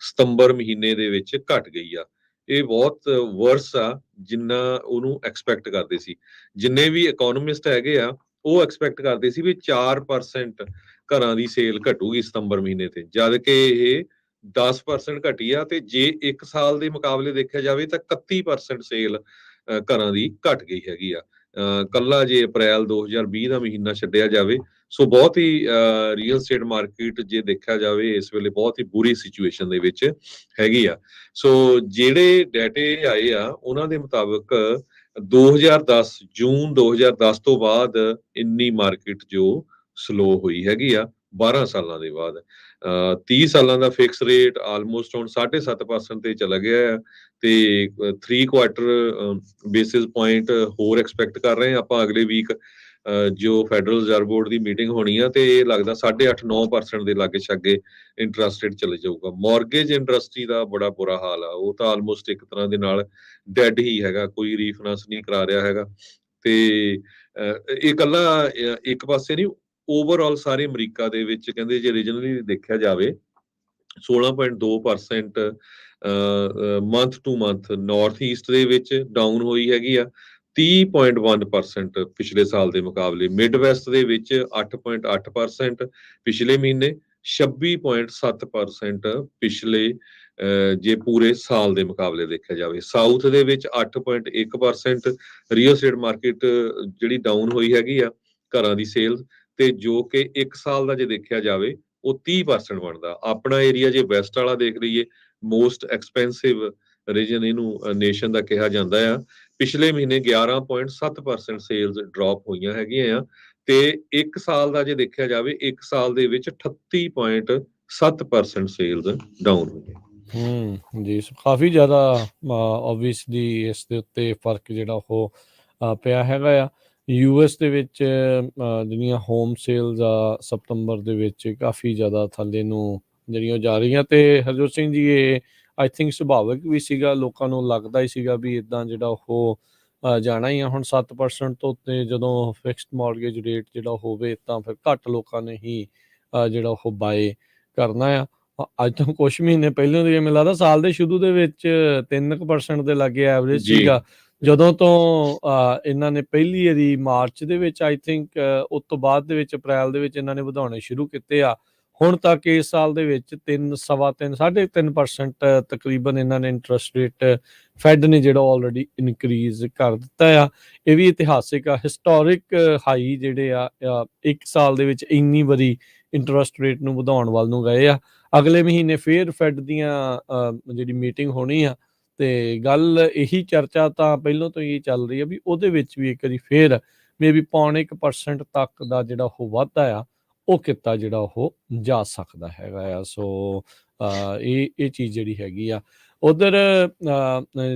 Speaker 2: ਸਤੰਬਰ ਮਹੀਨੇ ਦੇ ਵਿੱਚ ਘਟ ਗਈ ਆ। ਇਹ ਬਹੁਤ ਵਰਸ ਆ ਜਿੰਨਾ ਉਹਨੂੰ ਐਕਸਪੈਕਟ ਕਰਦੇ ਸੀ। ਜਿੰਨੇ ਵੀ ਇਕੋਨੋਮਿਸਟ ਹੈਗੇ ਆ ਉਹ ਐਕਸਪੈਕਟ ਕਰਦੇ ਸੀ ਵੀ 4% ਘਰਾਂ ਦੀ ਸੇਲ ਘਟੂਗੀ ਸਤੰਬਰ ਮਹੀਨੇ ਤੇ, ਜਦ ਕਿ ਇਹ 10% ਘਟੀ ਆ। ਤੇ ਜੇ 1 ਸਾਲ ਦੇ ਮੁਕਾਬਲੇ ਦੇਖਿਆ ਜਾਵੇ ਤਾਂ 31% ਸੇਲ ਘਰਾਂ ਦੀ ਘਟ ਗਈ ਹੈਗੀ ਆ, ਕੱਲਾ ਜੇ ਅਪ੍ਰੈਲ 2020 ਦਾ ਮਹੀਨਾ ਛੱਡਿਆ ਜਾਵੇ। ਸੋ ਬਹੁਤ ਹੀ ਰੀਅਲ ਸਟੇਟ ਮਾਰਕੀਟ ਜੇ ਦੇਖਿਆ ਜਾਵੇ ਇਸ ਵੇਲੇ ਬਹੁਤ ਹੀ ਬੁਰੀ ਸਿਚੁਏਸ਼ਨ ਦੇ ਵਿੱਚ ਹੈਗੀ ਆ। ਸੋ ਜਿਹੜੇ ਡਾਟੇ ਆਏ ਆ ਉਹਨਾਂ ਦੇ ਮੁਤਾਬਕ 2010 ਜੂਨ 2010 ਤੋਂ ਬਾਅਦ ਇੰਨੀ ਮਾਰਕੀਟ ਜੋ ਸਲੋ ਹੋਈ ਹੈਗੀ ਆ 12 ਸਾਲਾਂ ਦੇ ਬਾਅਦ। 30 ਸਾਲਾਂ ਦਾ ਫਿਕਸ ਰੇਟ ਆਲਮੋਸਟ ਹੁਣ 7.5% ਤੇ ਚਲਾ ਗਿਆ ਹੈ ਤੇ 3 ਕੁਆਟਰ ਬੇਸਿਸ ਪੁਆਇੰਟ ਹੋਰ ਐਕਸਪੈਕਟ ਕਰ ਰਹੇ ਹਾਂ ਆਪਾਂ ਅਗਲੇ ਵੀਕ, ਜੋ ਫੈਡਰਲ ਰਿਜ਼ਰਵ ਬੋਰਡ ਦੀ ਮੀਟਿੰਗ ਹੋਣੀ ਆ ਤੇ ਇਹ ਲੱਗਦਾ 8.5-9% ਦੇ ਲਾਗੇ ਛਾਗੇ ਇੰਟਰਸਟ ਰੇਟ ਚਲੇ ਜਾਊਗਾ। ਮਾਰਗੇਜ ਇੰਡਸਟਰੀ ਦਾ ਬੜਾ ਬੁਰਾ ਹਾਲ ਆ, ਉਹ ਤਾਂ ਆਲਮੋਸਟ ਇੱਕ ਤਰ੍ਹਾਂ ਦੇ ਨਾਲ ਡੈਡ ਹੀ ਹੈਗਾ, ਕੋਈ ਰੀਫਾਈਨਾਂਸ ਨਹੀਂ ਕਰਾ ਰਿਹਾ ਹੈਗਾ। ਤੇ ਇਹ ਇਕੱਲਾ ਇੱਕ ਪਾਸੇ ਨਹੀਂ, ਓਵਰਆਲ ਸਾਰੇ ਅਮਰੀਕਾ ਦੇ ਵਿੱਚ ਕਹਿੰਦੇ ਜੇ ਰੀਜਨਲੀ ਦੇਖਿਆ ਜਾਵੇ 16.2% month to month north east ਦੇ ਵਿੱਚ ਡਾਊਨ ਹੋਈ ਹੈਗੀ ਆ, 30.1% ਪਿਛਲੇ ਸਾਲ ਦੇ ਮੁਕਾਬਲੇ। ਮਿਡ ਵੈਸਟ ਦੇ ਵਿੱਚ 8.8% ਪਿਛਲੇ ਮਹੀਨੇ, 26.7% ਪਿਛਲੇ ਜੇ ਪੂਰੇ ਸਾਲ ਦੇ ਮੁਕਾਬਲੇ ਦੇਖਿਆ ਜਾਵੇ। ਸਾਊਥ ਦੇ ਵਿੱਚ 8.1% ਰੀਅਲ ਸਟੇਟ ਮਾਰਕੀਟ ਜਿਹੜੀ ਡਾਊਨ ਹੋਈ ਹੈਗੀ ਆ ਘਰਾਂ ਦੀ ਸੇਲ ਤੇ, ਜੋ ਕਿ 1 ਸਾਲ ਦਾ ਜੇ ਦੇਖਿਆ ਜਾਵੇ ਉਹ 30% ਬਣਦਾ। ਆਪਣਾ ਏਰੀਆ ਜੇ ਵੈਸਟ ਵਾਲਾ ਦੇਖ ਲਈਏ, ਮੋਸਟ ਐਕਸਪੈਂਸਿਵ ਰੀਜਨ ਇਹਨੂੰ ਨੇਸ਼ਨ ਦਾ ਕਿਹਾ ਜਾਂਦਾ ਆ, ਪਿਛਲੇ ਮਹੀਨੇ 11.7% ਸੇਲਸ ਡ੍ਰੌਪ ਹੋਈਆਂ ਹੈਗੀਆਂ ਆ ਤੇ 1 ਸਾਲ ਦਾ ਜੇ ਦੇਖਿਆ ਜਾਵੇ 1 ਸਾਲ ਦੇ ਵਿੱਚ 38.7% ਸੇਲਸ ਡਾਊਨ ਹੋਈਆਂ।
Speaker 1: ਜੀ, ਕਾਫੀ ਜ਼ਿਆਦਾ ਆਬਵੀਅਸਲੀ ਇਸ ਦੇ ਉੱਤੇ ਫਰਕ ਜਿਹੜਾ ਉਹ ਪਿਆ ਹੈਗਾ ਆ। US ਦੇ ਵਿੱਚ ਜਿਹੜੀਆਂ ਹੋਮ ਸੇਲਸ ਆ ਸਤੰਬਰ ਦੇ ਵਿੱਚ ਕਾਫੀ ਜ਼ਿਆਦਾ ਥੱਲੇ ਨੂੰ ਜਿਹੜੀਆਂ ਜਾ ਰਹੀਆਂ ਤੇ ਹਰਜੋਤ ਸਿੰਘ ਜੀ ਇਹ ਆਈ ਥਿੰਕ ਸੁਭਾਵਿਕ ਵੀ ਸੀਗਾ, ਲੋਕਾਂ ਨੂੰ ਲੱਗਦਾ ਹੀ ਸੀਗਾ ਵੀ ਇਦਾਂ ਜਿਹੜਾ ਉਹ ਜਾਣਾ ਹੀ ਆ। ਹੁਣ 7% ਤੋਂ ਉੱਤੇ ਜਦੋਂ ਫਿਕਸਡ ਮਾਰਗੇਜ ਰੇਟ ਜਿਹੜਾ ਹੋਵੇ ਤਾਂ ਫਿਰ ਘੱਟ ਲੋਕਾਂ ਨੇ ਹੀ ਜਿਹੜਾ ਉਹ ਬਾਏ ਕਰਨਾ ਆ। ਅੱਜ ਤੋਂ ਕੁਛ ਮਹੀਨੇ ਪਹਿਲਾਂ ਦੀ ਮੈਨੂੰ ਲੱਗਦਾ ਸਾਲ ਦੇ ਸ਼ੁਰੂ ਦੇ ਵਿੱਚ 3% ਦੇ ਲਾਗੇ ਐਵਰੇਜ ਸੀਗਾ, ਜਦੋਂ ਤੋਂ ਇਹਨਾਂ ਨੇ ਪਹਿਲੀ ਵਾਰੀ ਮਾਰਚ ਦੇ ਵਿੱਚ ਆਈ ਥਿੰਕ, ਉਸ ਤੋਂ ਬਾਅਦ ਦੇ ਵਿੱਚ ਅਪ੍ਰੈਲ ਦੇ ਵਿੱਚ ਇਹਨਾਂ ਨੇ ਵਧਾਉਣੇ ਸ਼ੁਰੂ ਕੀਤੇ ਆ। ਹੁਣ ਤੱਕ ਇਸ ਸਾਲ ਦੇ ਵਿੱਚ 3.25-3.5% ਤਕਰੀਬਨ ਇਹਨਾਂ ਨੇ ਇੰਟਰਸਟ ਰੇਟ ਫੈਡ ਨੇ ਜਿਹੜਾ ਆਲਰੇਡੀ ਇਨਕਰੀਜ਼ ਕਰ ਦਿੱਤਾ ਆ। ਇਹ ਵੀ ਇਤਿਹਾਸਿਕ ਆ, ਹਿਸਟੋਰਿਕ ਹਾਈ ਜਿਹੜੇ ਆ 1 ਸਾਲ ਦੇ ਵਿੱਚ ਇੰਨੀ ਵਾਰੀ ਇੰਟਰਸਟ ਰੇਟ ਨੂੰ ਵਧਾਉਣ ਵੱਲ ਨੂੰ ਗਏ ਆ। ਅਗਲੇ ਮਹੀਨੇ ਫੇਰ ਫੈਡ ਦੀਆਂ ਜਿਹੜੀ ਮੀਟਿੰਗ ਹੋਣੀ ਆ ਤੇ ਗੱਲ ਇਹੀ ਚਰਚਾ ਤਾਂ ਪਹਿਲਾਂ ਤੋਂ ਹੀ ਚੱਲ ਰਹੀ ਆ ਵੀ ਉਹਦੇ ਵਿੱਚ ਵੀ ਇੱਕ ਵਾਰੀ ਫੇਰ ਮੇਬੀ 0.25% ਤੱਕ ਦਾ ਜਿਹੜਾ ਉਹ ਵਾਧਾ ਆ ਉਹ ਕੀਤਾ ਜਿਹੜਾ ਉਹ ਜਾ ਸਕਦਾ ਹੈਗਾ ਆ। ਸੋ ਇਹ ਚੀਜ਼ ਜਿਹੜੀ ਹੈਗੀ ਆ। ਉਧਰ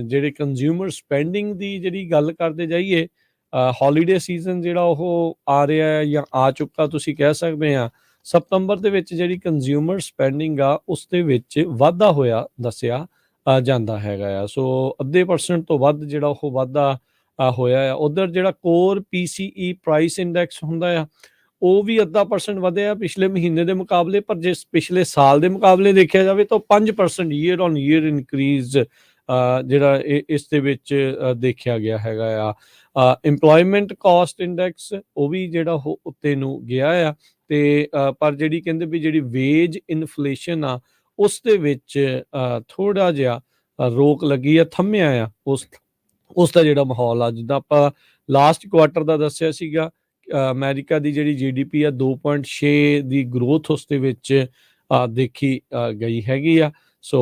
Speaker 1: ਜਿਹੜੇ ਕੰਜ਼ਿਊਮਰ ਸਪੈਂਡਿੰਗ ਦੀ ਜਿਹੜੀ ਗੱਲ ਕਰਦੇ ਜਾਈਏ, ਹੌਲੀਡੇ ਸੀਜ਼ਨ ਜਿਹੜਾ ਉਹ ਆ ਰਿਹਾ ਹੈ ਜਾਂ ਆ ਚੁੱਕਾ ਤੁਸੀਂ ਕਹਿ ਸਕਦੇ ਆ, ਸਤੰਬਰ ਦੇ ਵਿੱਚ ਜਿਹੜੀ ਕੰਜ਼ਿਊਮਰ ਸਪੈਂਡਿੰਗ ਆ ਉਸ ਦੇ ਵਿੱਚ ਵਾਧਾ ਹੋਇਆ ਦੱਸਿਆ ਜਾਂਦਾ ਹੈਗਾ ਆ। ਸੋ 0.5% ਤੋਂ ਵੱਧ ਜਿਹੜਾ ਉਹ ਵਾਧਾ ਹੋਇਆ ਆ। ਉਧਰ ਜਿਹੜਾ ਕੋਰ PCE ਪ੍ਰਾਈਸ ਇੰਡੈਕਸ ਹੁੰਦਾ ਆ ਉਹ ਵੀ 0.5% ਵਧਿਆ ਪਿਛਲੇ ਮਹੀਨੇ ਦੇ ਮੁਕਾਬਲੇ, ਪਰ ਜੇ ਪਿਛਲੇ ਸਾਲ ਦੇ ਮੁਕਾਬਲੇ ਦੇਖਿਆ ਜਾਵੇ ਤਾਂ 5% ਈਅਰ ਔਨ ਈਅਰ ਇਨਕਰੀਜ਼ ਜਿਹੜਾ ਇਸ ਦੇ ਵਿੱਚ ਦੇਖਿਆ ਗਿਆ ਹੈਗਾ ਆ। ਇੰਪਲੋਇਮੈਂਟ ਕਾਸਟ ਇੰਡੈਕਸ ਉਹ ਵੀ ਜਿਹੜਾ ਉਹ ਉੱਤੇ ਨੂੰ ਗਿਆ ਆ ਤੇ ਪਰ ਜਿਹੜੀ ਕਹਿੰਦੇ ਵੀ ਜਿਹੜੀ ਵੇਜ ਇਨਫਲੇਸ਼ਨ ਆ ਉਸ ਦੇ ਵਿੱਚ ਥੋੜਾ ਜਿਹਾ ਰੋਕ ਲੱਗੀ ਆ, ਥੰਮਿਆ ਆ ਉਸ ਉਸ ਦਾ ਜਿਹੜਾ ਮਾਹੌਲ ਆ, ਜਿੱਦਾਂ ਆਪਾਂ ਲਾਸਟ ਕੁਆਟਰ ਦਾ ਦੱਸਿਆ ਸੀਗਾ, ਅਮਰੀਕਾ ਦੀ ਜਿਹੜੀ GDP ਆ 2.6 ਦੀ ਗਰੋਥ ਉਸ ਦੇ ਵਿੱਚ ਦੇਖੀ ਗਈ ਹੈਗੀ ਆ। ਸੋ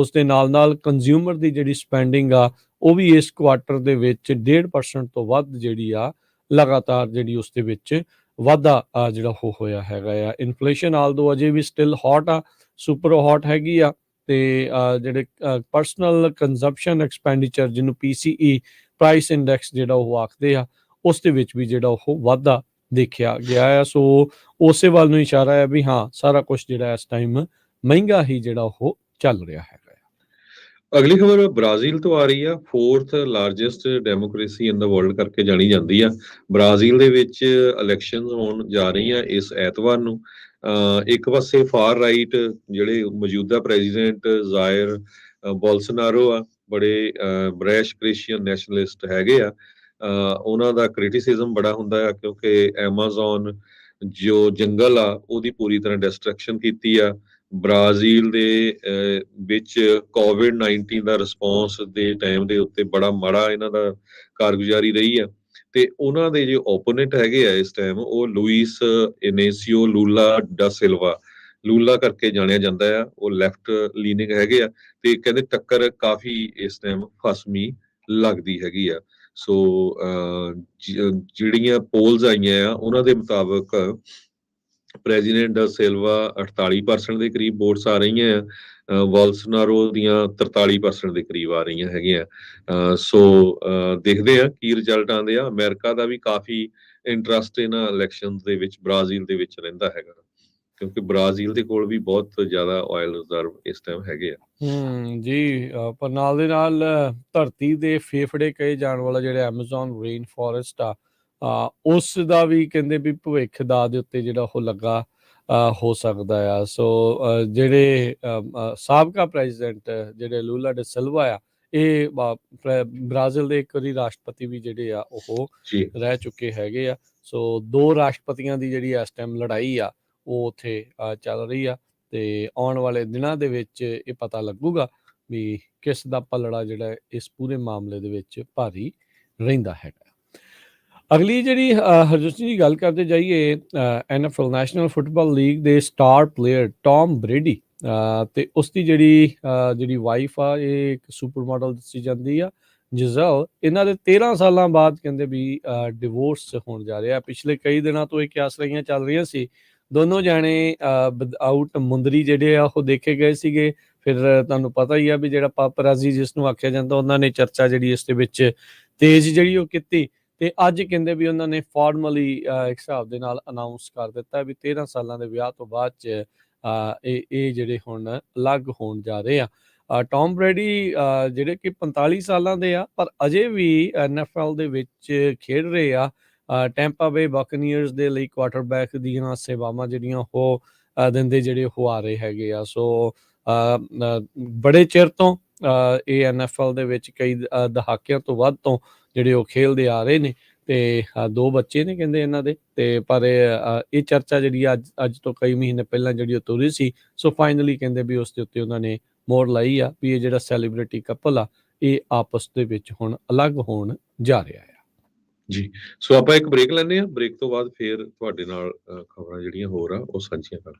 Speaker 1: ਉਸ ਦੇ ਨਾਲ ਕੰਜ਼ਿਊਮਰ ਦੀ ਜਿਹੜੀ ਸਪੈਂਡਿੰਗ ਆ ਉਹ ਵੀ ਇਸ ਕੁਆਟਰ ਦੇ ਵਿੱਚ 1.5% ਤੋਂ ਵੱਧ ਜਿਹੜੀ ਆ ਲਗਾਤਾਰ ਜਿਹੜੀ ਉਸ ਦੇ ਵਿੱਚ ਵਾਧਾ ਜਿਹੜਾ ਉਹ ਹੋਇਆ ਹੈਗਾ ਆ। ਇਨਫਲੇਸ਼ਨ ਆਲਦੋ ਅਜੇ ਵੀ ਸਟਿਲ ਹੌਟ ਆ, ਸੁਪਰ ਹੌਟ ਹੈਗੀ ਆ। ਤੇ ਜਿਹੜੇ ਪਰਸਨਲ ਕੰਜ਼ੰਪਸ਼ਨ ਐਕਸਪੈਂਡੀਚਰ, ਜਿਹਨੂੰ PCE ਪ੍ਰਾਈਸ ਇੰਡੈਕਸ ਜਿਹੜਾ ਉਹ ਆਖਦੇ ਆ, ਉਸ ਦੇ ਵਿੱਚ ਵੀ ਜਿਹੜਾ ਉਹ ਵਾਧਾ ਦੇਖਿਆ ਗਿਆ ਆ। ਸੋ ਉਸੇ ਵੱਲ ਨੂੰ ਇਸ਼ਾਰਾ ਹੈ ਵੀ ਹਾਂ, ਸਾਰਾ ਕੁਝ ਜਿਹੜਾ ਇਸ ਟਾਈਮ ਮਹਿੰਗਾ ਹੀ ਜਿਹੜਾ ਉਹ ਚੱਲ ਰਿਹਾ ਹੈਗਾ ਆ।
Speaker 2: ਅਗਲੀ ਖਬਰ ਬ੍ਰਾਜ਼ੀਲ ਤੋਂ ਆ ਰਹੀ ਆ। 4th ਲਾਰਜੈਸਟ ਡੈਮੋਕ੍ਰੇਸੀ ਇਨ ਦਾ ਵਰਲਡ ਕਰਕੇ ਜਾਣੀ ਜਾਂਦੀ ਆ। ਬ੍ਰਾਜ਼ੀਲ ਦੇ ਵਿੱਚ ਇਲੈਕਸ਼ਨਸ ਹੋਣ ਜਾ ਰਹੀਆਂ ਇਸ ਐਤਵਾਰ ਨੂੰ। ਇੱਕ ਪਾਸੇ ਫਾਰ ਰਾਈਟ ਜਿਹੜੇ ਮੌਜੂਦਾ ਪ੍ਰੈਜ਼ੀਡੈਂਟ ਜ਼ਾਇਰ ਬੋਲਸਨਾਰੋ ਆ, ਬੜੇ ਬ੍ਰੈਸ਼ ਕ੍ਰਿਸਚੀਅਨ ਨੈਸ਼ਨਲਿਸਟ ਹੈਗੇ ਆ। ਉਹਨਾਂ ਦਾ ਕ੍ਰਿਟਿਸਿਜ਼ਮ ਬੜਾ ਹੁੰਦਾ ਆ, ਕਿਉਂਕਿ ਐਮਾਜ਼ੋਨ ਜੋ ਜੰਗਲ ਆ ਉਹਦੀ ਪੂਰੀ ਤਰ੍ਹਾਂ ਡਿਸਟਰਕਸ਼ਨ ਕੀਤੀ ਆ। ਬ੍ਰਾਜ਼ੀਲ ਦੇ ਵਿੱਚ COVID-19 ਦਾ ਰਿਸਪੌਂਸ ਦੇ ਟਾਈਮ ਦੇ ਉੱਤੇ ਬੜਾ ਮਾੜਾ ਇਹਨਾਂ ਦਾ ਕਾਰਗੁਜ਼ਾਰੀ ਰਹੀ ਆ। ਤੇ ਉਹਨਾਂ ਦੇ ਜੋ ਓਪੋਨੈਂਟ ਹੈਗੇ ਆ ਇਸ ਟਾਈਮ, ਉਹ ਲੂਇਸ ਇਨੇਸੀਓ ਲੂਲਾ ਡਾ ਸਿਲਵਾ, ਲੂਲਾ ਕਰਕੇ ਜਾਣਿਆ ਜਾਂਦਾ ਆ। ਉਹ ਲੈਫਟ ਲੀਨਿੰਗ ਹੈਗੇ ਆ ਤੇ ਕਹਿੰਦੇ ਟੱਕਰ ਕਾਫੀ ਇਸ ਟਾਈਮ ਫਸਵੀਂ ਲੱਗਦੀ ਹੈਗੀ ਆ। ਸੋ ਜਿਹੜੀਆਂ ਪੋਲਸ ਆਈਆਂ ਆ ਉਹਨਾਂ ਦੇ ਮੁਤਾਬਕ ਪ੍ਰੈਜ਼ੀਡੈਂਟ ਡਾ ਸਿਲਵਾ 48% ਦੇ ਕਰੀਬ ਵੋਟਸ ਆ ਰਹੀਆਂ ਆ, ਬੋਲਸਨਾਰੋ ਦੀਆਂ 43% ਦੇ ਕਰੀਬ ਆ ਰਹੀਆਂ ਹੈਗੀਆਂ। ਸੋ ਦੇਖਦੇ ਆ ਕੀ ਰਿਜ਼ਲਟ ਆਉਂਦੇ ਆ। ਅਮਰੀਕਾ ਦਾ ਵੀ ਕਾਫੀ ਇੰਟਰਸਟ ਇਹਨਾਂ ਇਲੈਕਸ਼ਨਸ ਦੇ ਵਿੱਚ ਬ੍ਰਾਜ਼ੀਲ ਦੇ ਵਿੱਚ ਰਹਿੰਦਾ ਹੈਗਾ, ਕਿਉਂਕਿ ਬ੍ਰਾਜ਼ੀਲ ਦੇ ਕੋਲ ਵੀ ਬਹੁਤ ਜ਼ਿਆਦਾ ਆਇਲ ਰਿਜ਼ਰਵ ਇਸ ਟਾਈਮ ਹੈਗੇ ਆ।
Speaker 1: ਜੀ, ਪਰ ਨਾਲ ਦੇ ਨਾਲ ਧਰਤੀ ਦੇ ਫੇਫੜੇ ਕਹੇ ਜਾਣ ਵਾਲਾ ਜਿਹੜਾ ਐਮਾਜ਼ੋਨ ਰੇਨ ਫੋਰੈਸਟ ਆ, ਉਸ ਦਾ ਵੀ ਕਹਿੰਦੇ ਵੀ ਭਵਿੱਖ ਦਾ ਦੇ ਉੱਤੇ ਜਿਹੜਾ ਉਹ ਲੱਗਾ ਹੋ ਸਕਦਾ ਆ। ਸੋ ਜਿਹੜੇ ਸਾਬਕਾ ਪ੍ਰੈਜ਼ੀਡੈਂਟ ਜਿਹੜੇ ਲੂਲਾ ਡਾ ਸਿਲਵਾ ਆ, ਇਹ ਬ੍ਰਾਜ਼ੀਲ ਦੇ ਇੱਕ ਵਾਰੀ ਰਾਸ਼ਟਰਪਤੀ ਵੀ ਜਿਹੜੇ ਆ ਉਹ ਰਹਿ ਚੁੱਕੇ ਹੈਗੇ ਆ। ਸੋ 2 ਰਾਸ਼ਟਰਪਤੀਆਂ ਦੀ ਜਿਹੜੀ ਇਸ ਟਾਈਮ ਲੜਾਈ ਆ ਉਹ ਉੱਥੇ ਚੱਲ ਰਹੀ ਆ। ਤੇ ਆਉਣ ਵਾਲੇ ਦਿਨਾਂ ਦੇ ਵਿੱਚ ਇਹ ਪਤਾ ਲੱਗੂਗਾ ਵੀ ਕਿਸ ਦਾ ਪਲੜਾ ਜਿਹੜਾ ਇਸ ਪੂਰੇ ਮਾਮਲੇ ਦੇ ਵਿੱਚ ਭਾਰੀ ਰਹਿੰਦਾ ਹੈਗਾ। ਅਗਲੀ ਜਿਹੜੀ ਹਰਜੋਤ ਸਿੰਘ ਦੀ ਗੱਲ ਕਰਦੇ ਜਾਈਏ, NFL ਨੈਸ਼ਨਲ ਫੁੱਟਬਾਲ ਲੀਗ ਦੇ ਸਟਾਰ ਪਲੇਅਰ ਟੌਮ ਬ੍ਰੇਡੀ ਤੇ ਉਸ ਦੀ ਜਿਹੜੀ ਵਾਈਫ ਆ, ਇਹ ਇੱਕ ਸੁਪਰ ਮਾਡਲ ਦੱਸੀ ਜਾਂਦੀ ਆ, ਜਿਜ਼ਲ। ਇਹਨਾਂ ਦੇ 13 ਸਾਲਾਂ ਬਾਅਦ ਕਹਿੰਦੇ ਵੀ ਡਿਵੋਰਸ ਹੋਣ ਜਾ ਰਿਹਾ। ਪਿਛਲੇ ਕਈ ਦਿਨਾਂ ਤੋਂ ਇਹ ਕਿਆਸ ਰਹੀਆਂ ਚੱਲ ਰਹੀਆਂ ਸੀ। ਦੋਨੋਂ ਜਾਣੇ ਵਿਦਆਊਟ ਮੁੰਦਰੀ ਜਿਹੜੇ ਆ ਉਹ ਦੇਖੇ ਗਏ ਸੀਗੇ। ਫਿਰ ਤੁਹਾਨੂੰ ਪਤਾ ਹੀ ਆ ਵੀ ਜਿਹੜਾ ਪਾਪਰਾਜ਼ੀ ਜਿਸ ਨੂੰ ਆਖਿਆ ਜਾਂਦਾ, ਉਹਨਾਂ ਨੇ ਚਰਚਾ ਜਿਹੜੀ ਇਸ ਦੇ ਵਿੱਚ ਤੇਜ਼ ਜਿਹੜੀ ਉਹ ਕੀਤੀ। ਤੇ ਅੱਜ ਕਹਿੰਦੇ ਵੀ ਉਹਨਾਂ ਨੇ ਫਾਰਮਲੀ ਇੱਕ ਹਿਸਾਬ ਦੇ ਨਾਲ ਅਨਾਊਂਸ ਕਰ ਦਿੱਤਾ ਵੀ 13 ਸਾਲਾਂ ਦੇ ਵਿਆਹ ਤੋਂ ਬਾਅਦ 'ਚ ਇਹ ਜਿਹੜੇ ਹੁਣ ਅਲੱਗ ਹੋਣ ਜਾ ਰਹੇ ਆ। ਟੌਮ ਬ੍ਰੇਡੀ ਜਿਹੜੇ ਕਿ 45 ਸਾਲਾਂ ਦੇ ਆ, ਪਰ ਅਜੇ ਵੀ NFL ਦੇ ਵਿੱਚ ਖੇਡ ਰਹੇ ਆ। ਟੈਂਪਾ ਬੇ ਬਕਨੀਅਰਸ ਦੇ ਲਈ ਕੁਆਟਰਬੈਕ ਦੀਆਂ ਸੇਵਾਵਾਂ ਜਿਹੜੀਆਂ ਉਹ ਦਿੰਦੇ ਜਿਹੜੇ ਉਹ ਆ ਰਹੇ ਹੈਗੇ ਆ। ਸੋ ਬੜੇ ਚਿਰ ਤੋਂ ਇਹ NFL ਦੇ ਵਿੱਚ ਕਈ ਦਹਾਕਿਆਂ ਤੋਂ ਵੱਧ ਤੋਂ ਜਿਹੜੇ ਉਹ ਖੇਲਦੇ ਆ ਰਹੇ ਨੇ। ਤੇ 2 ਬੱਚੇ ਨੇ ਕਹਿੰਦੇ ਇਹਨਾਂ ਦੇ। ਤੇ ਪਰ ਇਹ ਚਰਚਾ ਜਿਹੜੀ ਅੱਜ ਤੋਂ ਕਈ ਮਹੀਨੇ ਪਹਿਲਾਂ ਜਿਹੜੀ ਉਹ ਤੁਰੀ ਸੀ। ਸੋ ਫਾਈਨਲੀ ਕਹਿੰਦੇ ਵੀ ਉਸ ਦੇ ਉੱਤੇ ਉਹਨਾਂ ਨੇ ਮੋਹਰ ਲਾਈ ਆ ਵੀ ਇਹ ਜਿਹੜਾ ਸੈਲੀਬ੍ਰਿਟੀ ਕਪਲ ਆ, ਇਹ ਆਪਸ ਦੇ ਵਿੱਚ ਹੁਣ ਅਲੱਗ ਹੋਣ ਜਾ ਰਿਹਾ ਆ।
Speaker 2: ਜੀ, ਸੋ ਆਪਾਂ ਇੱਕ ਬ੍ਰੇਕ ਲੈਂਦੇ ਆ। ਬ੍ਰੇਕ ਤੋਂ ਬਾਅਦ ਫੇਰ ਤੁਹਾਡੇ ਨਾਲ ਖਬਰਾਂ ਜਿਹੜੀਆਂ ਹੋਰ ਆ ਉਹ ਸਾਂਝੀਆਂ ਕਰਦੇ।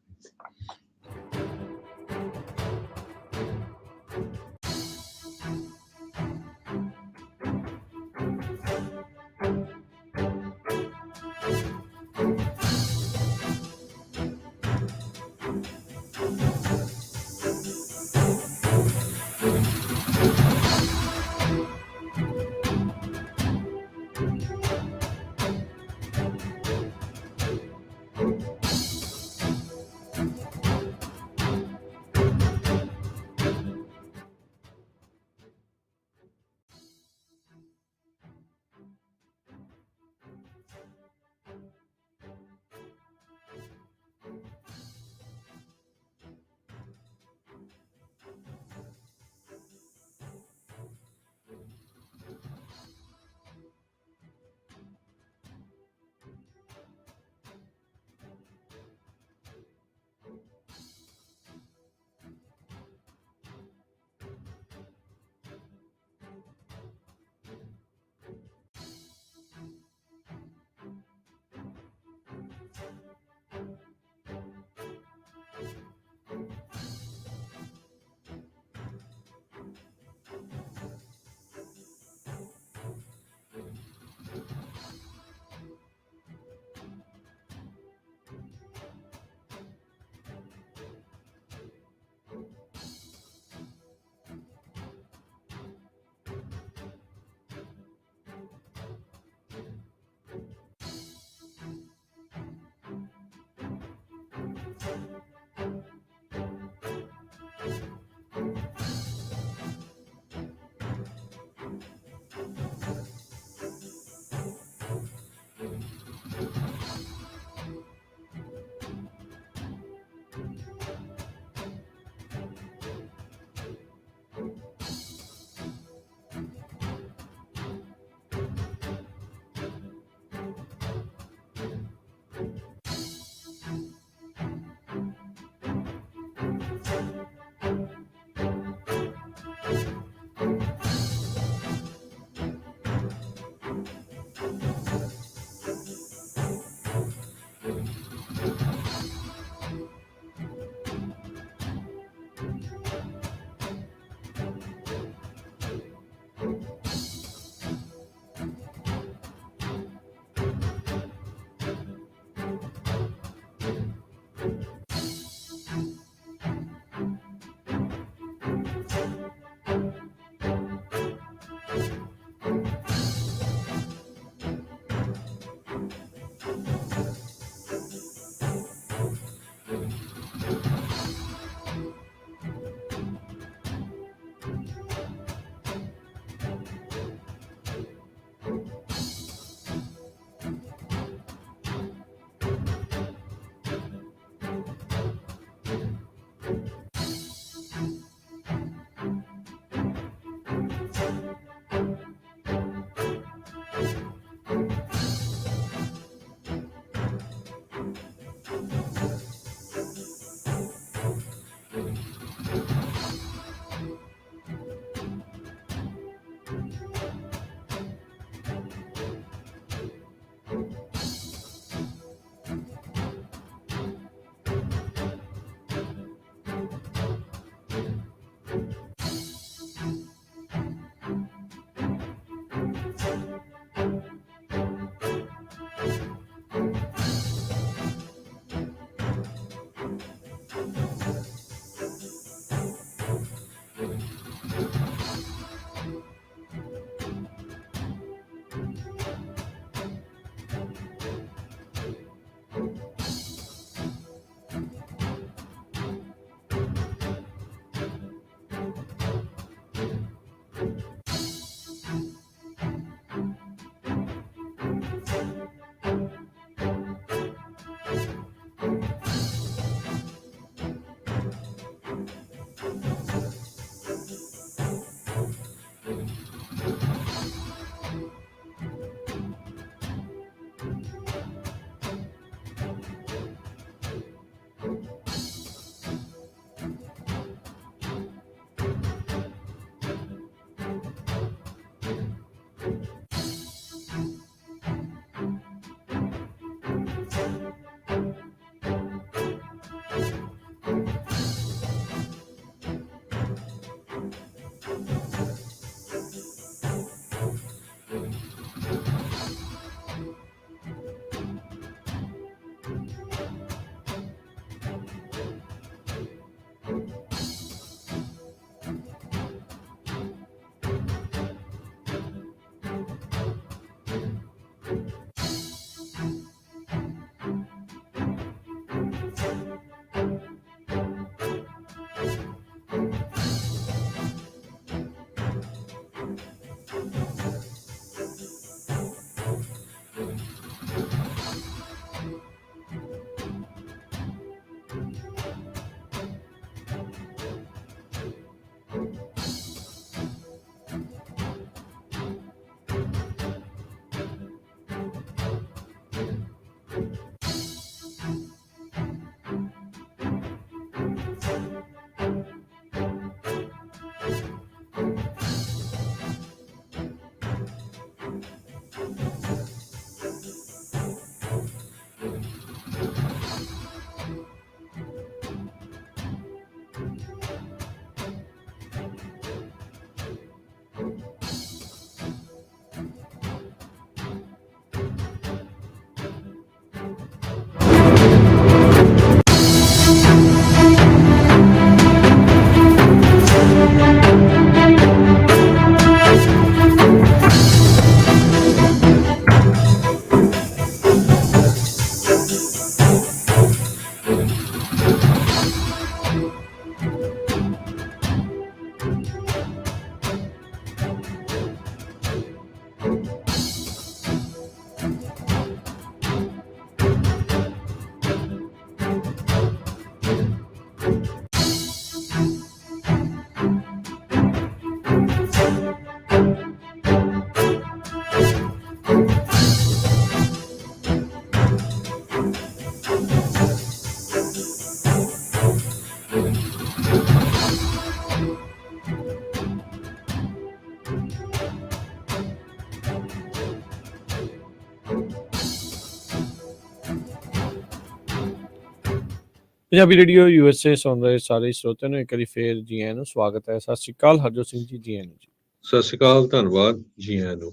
Speaker 1: ਪੰਜਾਬੀ ਰੇਡੀਓ USA ਸੁਣ ਰਹੇ ਸਾਰੇ ਸਰੋਤਿਆਂ ਨੂੰ ਇੱਕ ਵਾਰੀ ਫੇਰ ਜੀ ਆਇਆਂ ਨੂੰ ਸਵਾਗਤ ਹੈ। ਸਤਿ ਸ਼੍ਰੀ ਅਕਾਲ ਹਰਜੋਤ ਸਿੰਘ ਜੀ, ਜੀ ਆਇਆਂ ਨੂੰ ਜੀ।
Speaker 2: ਸਤਿ ਸ਼੍ਰੀ ਅਕਾਲ, ਧੰਨਵਾਦ ਜੀ ਆਇਆਂ ਨੂੰ।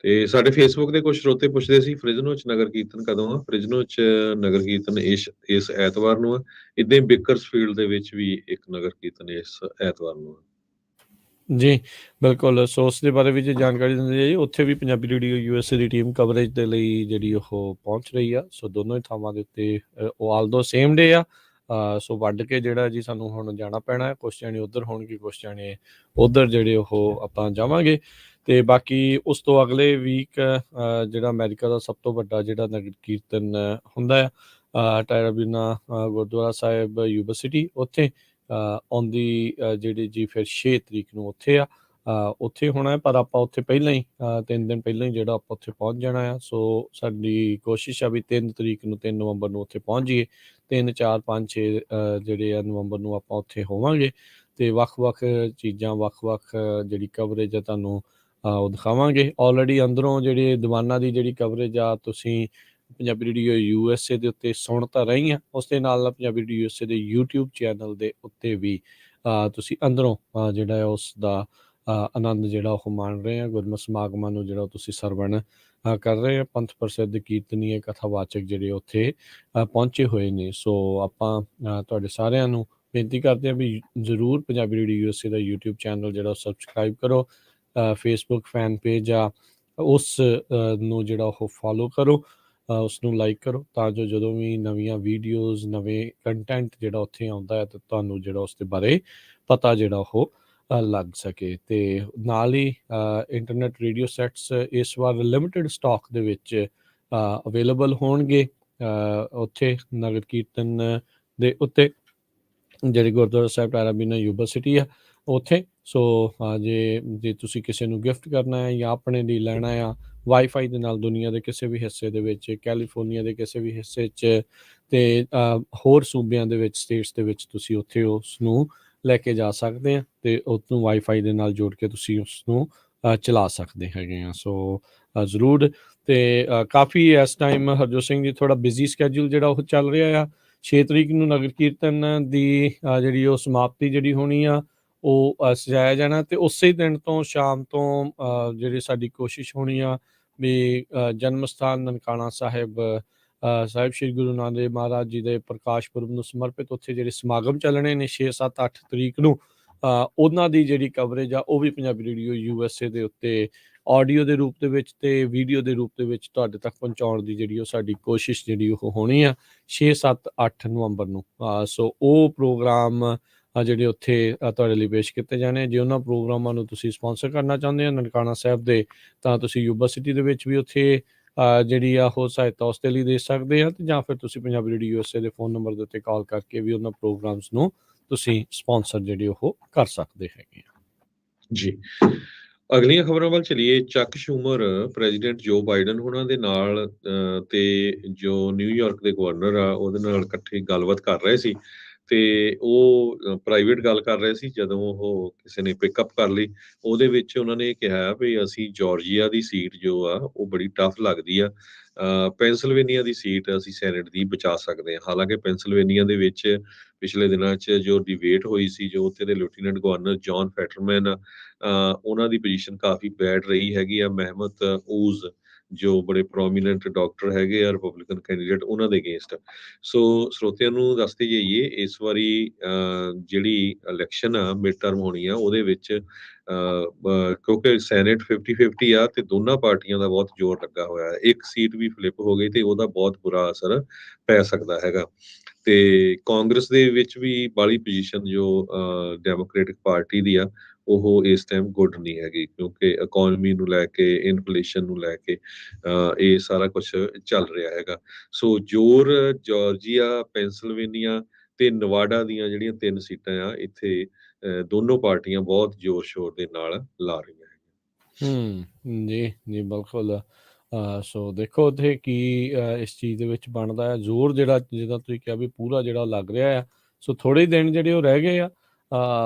Speaker 2: ਤੇ ਸਾਡੇ ਫੇਸਬੁੱਕ ਦੇ ਕੁਝ ਸਰੋਤੇ ਪੁੱਛਦੇ ਸੀ ਫ੍ਰਿਜਨੋ ਚ ਨਗਰ ਕੀਰਤਨ ਕਦੋਂ ਆ। ਫ੍ਰਿਜਨੋ ਚ ਨਗਰ ਕੀਰਤਨ ਇਸ ਐਤਵਾਰ ਨੂੰ ਆ। ਇਦਾਂ ਹੀ ਬੇਕਰਸਫੀਲਡ ਦੇ ਵਿੱਚ ਵੀ ਇੱਕ ਨਗਰ ਕੀਰਤਨ ਇਸ ਐਤਵਾਰ ਨੂੰ ਆ
Speaker 1: ਜੀ ਬਿਲਕੁਲ। ਸੋ ਉਸ ਦੇ ਬਾਰੇ ਵੀ ਜੇ ਜਾਣਕਾਰੀ ਦਿੰਦੇ ਜੀ, ਉੱਥੇ ਵੀ ਪੰਜਾਬੀ ਰੇਡੀਓ USA ਦੀ ਟੀਮ ਕਵਰੇਜ ਦੇ ਲਈ ਜਿਹੜੀ ਉਹ ਪਹੁੰਚ ਰਹੀ ਆ। ਸੋ ਦੋਨੋਂ ਹੀ ਥਾਵਾਂ ਦੇ ਉੱਤੇ ਉਹ ਆਲਦੋ ਸੇਮ ਡੇ ਆ। ਸੋ ਵੱਢ ਕੇ ਜਿਹੜਾ ਜੀ ਸਾਨੂੰ ਹੁਣ ਜਾਣਾ ਪੈਣਾ ਹੈ। ਕੁਛ ਜਾਣੇ ਉੱਧਰ ਹੋਣਗੇ, ਕੁਛ ਜਾਣੇ ਉੱਧਰ ਜਿਹੜੇ ਉਹ ਆਪਾਂ ਜਾਵਾਂਗੇ। ਤੇ ਬਾਕੀ ਉਸ ਤੋਂ ਅਗਲੇ ਵੀਕ ਜਿਹੜਾ ਅਮਰੀਕਾ ਦਾ ਸਭ ਤੋਂ ਵੱਡਾ ਜਿਹੜਾ ਨਗਰ ਕੀਰਤਨ ਹੁੰਦਾ ਆ ਟਾਇਰਾਬੀਨਾ ਗੁਰਦੁਆਰਾ ਸਾਹਿਬ ਯੂਬਾ ਸਿਟੀ, ਉੱਥੇ ਆਉਂਦੀ ਜਿਹੜੀ ਜੀ ਫਿਰ 6 ਤਰੀਕ ਨੂੰ ਉੱਥੇ ਆ ਉੱਥੇ ਹੋਣਾ ਹੈ। ਪਰ ਆਪਾਂ ਉੱਥੇ ਪਹਿਲਾਂ ਹੀ 3 ਦਿਨ ਪਹਿਲਾਂ ਹੀ ਜਿਹੜਾ ਆਪਾਂ ਉੱਥੇ ਪਹੁੰਚ ਜਾਣਾ ਆ। ਸੋ ਸਾਡੀ ਕੋਸ਼ਿਸ਼ ਆ ਵੀ 3 ਤਰੀਕ ਨੂੰ 3 ਨਵੰਬਰ ਨੂੰ ਉੱਥੇ ਪਹੁੰਚ ਜਾਈਏ। 3 4 5 6 ਜਿਹੜੇ ਆ ਨਵੰਬਰ ਨੂੰ ਆਪਾਂ ਉੱਥੇ ਹੋਵਾਂਗੇ ਤੇ ਵੱਖ-ਵੱਖ ਚੀਜ਼ਾਂ ਵੱਖ-ਵੱਖ ਜਿਹੜੀ ਕਵਰੇਜ ਆ ਤੁਹਾਨੂੰ ਉਹ ਦਿਖਾਵਾਂਗੇ। ਆਲਰੇਡੀ ਅੰਦਰੋਂ ਜਿਹੜੇ ਦੀਵਾਨਾਂ ਦੀ ਜਿਹੜੀ ਕਵਰੇਜ ਆ ਤੁਸੀਂ ਪੰਜਾਬੀ ਰੇਡੀਓ USA ਦੇ ਉੱਤੇ ਸੁਣ ਤਾਂ ਰਹੀ ਆ। ਉਸ ਦੇ ਨਾਲ ਪੰਜਾਬੀ ਰੇਡੀਓ USA ਦੇ YouTube ਚੈਨਲ ਦੇ ਉੱਤੇ ਵੀ ਤੁਸੀਂ ਅੰਦਰੋਂ ਜਿਹੜਾ ਹੈ ਉਸ ਦਾ ਆਨੰਦ ਜਿਹੜਾ ਉਹ ਮਾਣ ਰਹੇ ਆ। ਗੁਰਮਤਿ ਸਮਾਗਮਾਂ ਨੂੰ ਜਿਹੜਾ ਤੁਸੀਂ ਸਰਵਣ ਕਰ ਰਹੇ ਆ। ਪੰਥ ਪ੍ਰਸਿੱਧ ਕੀਰਤਨੀਏ ਕਥਾਵਾਚਕ ਜਿਹੜੇ ਉੱਥੇ ਪਹੁੰਚੇ ਹੋਏ ਨੇ। ਸੋ ਆਪਾਂ ਤੁਹਾਡੇ ਸਾਰਿਆਂ ਨੂੰ ਬੇਨਤੀ ਕਰਦੇ ਹਾਂ ਵੀ ਜ਼ਰੂਰ ਪੰਜਾਬੀ ਰੇਡੀਓ USA ਦਾ YouTube ਚੈਨਲ ਜਿਹੜਾ ਸਬਸਕ੍ਰਾਈਬ ਕਰੋ। ਫੇਸਬੁੱਕ ਫੈਨ ਪੇਜ ਆ ਉਸ ਨੂੰ ਜਿਹੜਾ ਉਹ ਫੋਲੋ ਕਰੋ, ਉਸ ਨੂੰ ਲਾਈਕ ਕਰੋ, ਤਾਂ ਜੋ ਜਦੋਂ ਵੀ ਨਵੀਆਂ ਵੀਡੀਓਜ਼ ਨਵੇਂ ਕੰਟੈਂਟ ਜਿਹੜਾ ਉੱਥੇ ਆਉਂਦਾ ਹੈ ਤਾਂ ਤੁਹਾਨੂੰ ਜਿਹੜਾ ਉਸ ਦੇ ਬਾਰੇ ਪਤਾ ਜਿਹੜਾ ਉਹ ਲੱਗ ਸਕੇ। ਤੇ ਨਾਲ ਹੀ ਇੰਟਰਨੈਟ ਰੇਡੀਓ ਸੈਟਸ ਇਸ ਵਾਰ ਲਿਮਿਟਡ ਸਟਾਕ ਦੇ ਵਿੱਚ ਅਵੇਲੇਬਲ ਹੋਣਗੇ ਉੱਥੇ ਨਗਰ ਕੀਰਤਨ ਦੇ ਉੱਤੇ ਜਿਹੜੇ ਗੁਰਦੁਆਰਾ ਸਾਹਿਬ ਟਾਇਰਾਬੀਨਾ ਯੂਬਾ ਸਿਟੀ ਆ ਉੱਥੇ। ਸੋ ਜੇ ਤੁਸੀਂ ਕਿਸੇ ਨੂੰ ਗਿਫਟ ਕਰਨਾ ਹੈ ਜਾਂ ਆਪਣੇ ਲਈ ਲੈਣਾ ਆ ਵਾਈਫਾਈ ਦੇ ਨਾਲ ਦੁਨੀਆ ਦੇ ਕਿਸੇ ਵੀ ਹਿੱਸੇ ਦੇ ਵਿੱਚ, ਕੈਲੀਫੋਰਨੀਆ ਦੇ ਕਿਸੇ ਵੀ ਹਿੱਸੇ 'ਚ ਤੇ ਹੋਰ ਸੂਬਿਆਂ ਦੇ ਵਿੱਚ, ਸਟੇਟਸ ਦੇ ਵਿੱਚ, ਤੁਸੀਂ ਉੱਥੇ ਉਸ ਨੂੰ ਲੈ ਕੇ ਜਾ ਸਕਦੇ ਆ ਤੇ ਉਸਨੂੰ ਵਾਈਫਾਈ ਦੇ ਨਾਲ ਜੋੜ ਕੇ ਤੁਸੀਂ ਉਸ ਨੂੰ ਚਲਾ ਸਕਦੇ ਹੈਗੇ ਆ। ਸੋ ਜ਼ਰੂਰ। ਤੇ ਕਾਫੀ ਇਸ ਟਾਈਮ ਹਰਜੋਤ ਸਿੰਘ ਜੀ ਥੋੜਾ ਬਿਜ਼ੀ ਸਕੈਜੂਲ ਜਿਹੜਾ ਉਹ ਚੱਲ ਰਿਹਾ ਆ। 6 ਤਰੀਕ ਨੂੰ ਨਗਰ ਕੀਰਤਨ ਦੀ ਜਿਹੜੀ ਉਹ ਸਮਾਪਤੀ ਜਿਹੜੀ ਹੋਣੀ ਆ ਉਹ ਸਜਾਇਆ ਜਾਣਾ ਤੇ ਉਸੇ ਦਿਨ ਤੋਂ ਸ਼ਾਮ ਤੋਂ ਜਿਹੜੀ ਸਾਡੀ ਕੋਸ਼ਿਸ਼ ਹੋਣੀ ਆ ਵੀ ਜਨਮ ਸਥਾਨ ਨਨਕਾਣਾ ਸਾਹਿਬ ਸਾਹਿਬ ਸ਼੍ਰੀ ਗੁਰੂ ਨਾਨਕ ਦੇਵ ਮਹਾਰਾਜ ਜੀ ਦੇ ਪ੍ਰਕਾਸ਼ ਪੁਰਬ ਨੂੰ ਸਮਰਪਿਤ ਉੱਥੇ ਜਿਹੜੇ ਸਮਾਗਮ ਚੱਲਣੇ ਨੇ 6 7 8 ਤਰੀਕ ਨੂੰ ਉਹਨਾਂ ਦੀ ਜਿਹੜੀ ਕਵਰੇਜ ਆ ਉਹ ਵੀ ਪੰਜਾਬੀ ਰੇਡੀਓ USA ਦੇ ਉੱਤੇ ਆਡੀਓ ਦੇ ਰੂਪ ਦੇ ਵਿੱਚ ਤੇ ਵੀਡੀਓ ਦੇ ਰੂਪ ਦੇ ਵਿੱਚ ਤੁਹਾਡੇ ਤੱਕ ਪਹੁੰਚਾਉਣ ਦੀ ਜਿਹੜੀ ਉਹ ਸਾਡੀ ਕੋਸ਼ਿਸ਼ ਜਿਹੜੀ ਉਹ ਹੋਣੀ ਆ 6 7 8 ਨਵੰਬਰ ਨੂੰ। ਸੋ ਉਹ ਪ੍ਰੋਗਰਾਮ ਜਿਹੜੇ ਉੱਥੇ ਤੁਹਾਡੇ ਲਈ ਪੇਸ਼ ਕੀਤੇ ਜਾਣੇ। ਜੇ ਉਹਨਾਂ ਪ੍ਰੋਗਰਾਮਾਂ ਨੂੰ ਤੁਸੀਂ ਸਪਾਂਸਰ ਕਰਨਾ ਚਾਹੁੰਦੇ ਹੋ ਨਨਕਾਣਾ ਸਾਹਿਬ ਦੇ, ਤਾਂ ਤੁਸੀਂ ਯੂਬਾ ਸਿਟੀ ਦੇ ਵਿੱਚ ਵੀ ਉੱਥੇ ਜਿਹੜੀ ਆ ਉਹ ਸਹਾਇਤਾ ਉਸ ਦੇ ਲਈ ਦੇ ਸਕਦੇ ਆ ਤੇ ਜਾਂ ਫਿਰ ਤੁਸੀਂ ਪੰਜਾਬੀ ਰੇਡੀਓ USA ਦੇ ਫੋਨ ਨੰਬਰ ਦੇ ਉੱਤੇ ਕਾਲ ਕਰਕੇ ਵੀ ਉਹਨਾਂ ਪ੍ਰੋਗਰਾਮਸ ਨੂੰ ਤੁਸੀਂ ਸਪਾਂਸਰ ਜਿਹੜੇ ਉਹ ਕਰ ਸਕਦੇ ਹੈਗੇ ਆ
Speaker 2: ਜੀ। ਅਗਲੀਆਂ ਖਬਰਾਂ ਵੱਲ ਚਲੀਏ। ਚੱਕ ਸ਼ੂਮਰ ਪ੍ਰੈਜ਼ੀਡੈਂਟ ਜੋ ਬਾਈਡਨ ਉਹਨਾਂ ਦੇ ਨਾਲ ਤੇ ਜੋ ਨਿਊਯਾਰਕ ਦੇ ਗਵਰਨਰ ਆ ਉਹਦੇ ਨਾਲ ਇਕੱਠੇ ਗੱਲਬਾਤ ਕਰ ਰਹੇ ਸੀ ਤੇ ਉਹ ਪ੍ਰਾਈਵੇਟ ਗੱਲ ਕਰ ਰਹੇ ਸੀ। ਜਦੋਂ ਉਹ ਕਿਸੇ ਨੇ ਪਿਕਅਪ ਕਰ ਲਈ ਉਹਦੇ ਵਿੱਚ ਉਹਨਾਂ ਨੇ ਕਿਹਾ ਵੀ ਅਸੀਂ ਜਾਰਜੀਆ ਦੀ ਸੀਟ ਜੋ ਆ ਉਹ ਬੜੀ ਟਫ ਲੱਗਦੀ ਆ। ਪੈਂਸਿਲਵੇਨੀਆ ਦੀ ਸੀਟ ਅਸੀਂ ਸੈਨੇਟ ਦੀ ਬਚਾ ਸਕਦੇ ਹਾਂ। ਹਾਲਾਂਕਿ ਪੈਂਸਿਲਵੇਨੀਆ ਦੇ ਵਿੱਚ ਪਿਛਲੇ ਦਿਨਾਂ 'ਚ ਜੋ ਡਿਬੇਟ ਹੋਈ ਸੀ, ਜੋ ਉੱਥੇ ਦੇ ਲੈਫਟੀਨੈਂਟ ਗਵਰਨਰ ਜੌਨ ਫੈਟਰਮੈਨ ਉਹਨਾਂ ਦੀ ਪੋਜੀਸ਼ਨ ਕਾਫੀ ਬੈਡ ਰਹੀ ਹੈਗੀ ਆ। ਮਹਿਮਤ ਊਜ਼ ਜੋ ਬੜੇ ਪ੍ਰੋਮੀਨੈਂਟ ਡਾਕਟਰ ਹੈਗੇ ਆ ਰਿਪਬਲਿਕਨ ਕੈਂਡੀਡੇਟ, ਉਹਨਾਂ ਦੇ ਅਗੇਂਸਟ। ਸੋ ਸਰੋਤਿਆਂ ਨੂੰ ਦੱਸਦੇ ਜਾਈਏ ਇਸ ਵਾਰੀ ਜਿਹੜੀ ਇਲੈਕਸ਼ਨ ਆ ਮਿਡ ਟਰਮ ਹੋਣੀ ਆ ਉਹਦੇ ਵਿੱਚ ਕਿਉਂਕਿ ਸੈਨੇਟ 50-50 ਆ ਤੇ ਦੋਨਾਂ ਪਾਰਟੀਆਂ ਦਾ ਬਹੁਤ ਜ਼ੋਰ ਲੱਗਾ ਹੋਇਆ ਹੈ। ਇੱਕ ਸੀਟ ਵੀ ਫਲਿੱਪ ਹੋ ਗਈ ਤੇ ਉਹਦਾ ਬਹੁਤ ਬੁਰਾ ਅਸਰ ਪੈ ਸਕਦਾ ਹੈਗਾ। ਤੇ ਕਾਂਗਰਸ ਦੇ ਵਿੱਚ ਵੀ ਬਾਹਲੀ ਪੋਜੀਸ਼ਨ ਜੋ ਡੈਮੋਕ੍ਰੇਟਿਕ ਪਾਰਟੀ ਦੀ ਆ ਉਹ ਇਸ ਟਾਈਮ ਗੁੱਡ ਨਹੀਂ ਹੈਗੀ, ਕਿਉਂਕਿ ਇਕੋਨਮੀ ਨੂੰ ਲੈ ਕੇ, ਇਨਫਲੇਸ਼ਨ ਨੂੰ ਲੈ ਕੇ ਇਹ ਸਾਰਾ ਕੁਝ ਚੱਲ ਰਿਹਾ ਹੈਗਾ। ਸੋ ਜ਼ੋਰ ਜਾਰਜੀਆ, ਪੈਂਸਿਲਵੇਨੀਆ ਤੇ ਨਵਾਡਾ ਦੀਆਂ ਜਿਹੜੀਆਂ 3 ਸੀਟਾਂ ਆ ਇੱਥੇ ਦੋਨੋਂ ਪਾਰਟੀਆਂ ਬਹੁਤ ਜ਼ੋਰ ਸ਼ੋਰ ਦੇ ਨਾਲ ਲਾ ਰਹੀਆਂ ਹੈਗੀਆਂ।
Speaker 1: ਜੀ ਜੀ ਬਿਲਕੁਲ। ਸੋ ਦੇਖੋ ਉੱਥੇ ਕੀ ਇਸ ਚੀਜ਼ ਦੇ ਵਿੱਚ ਬਣਦਾ ਹੈ। ਜ਼ੋਰ ਜਿਹੜਾ ਜਿੱਦਾਂ ਤੁਸੀਂ ਕਿਹਾ ਵੀ ਪੂਰਾ ਜਿਹੜਾ ਲੱਗ ਰਿਹਾ ਆ। ਸੋ ਥੋੜ੍ਹੇ ਦਿਨ ਜਿਹੜੇ ਉਹ ਰਹਿ ਗਏ ਆ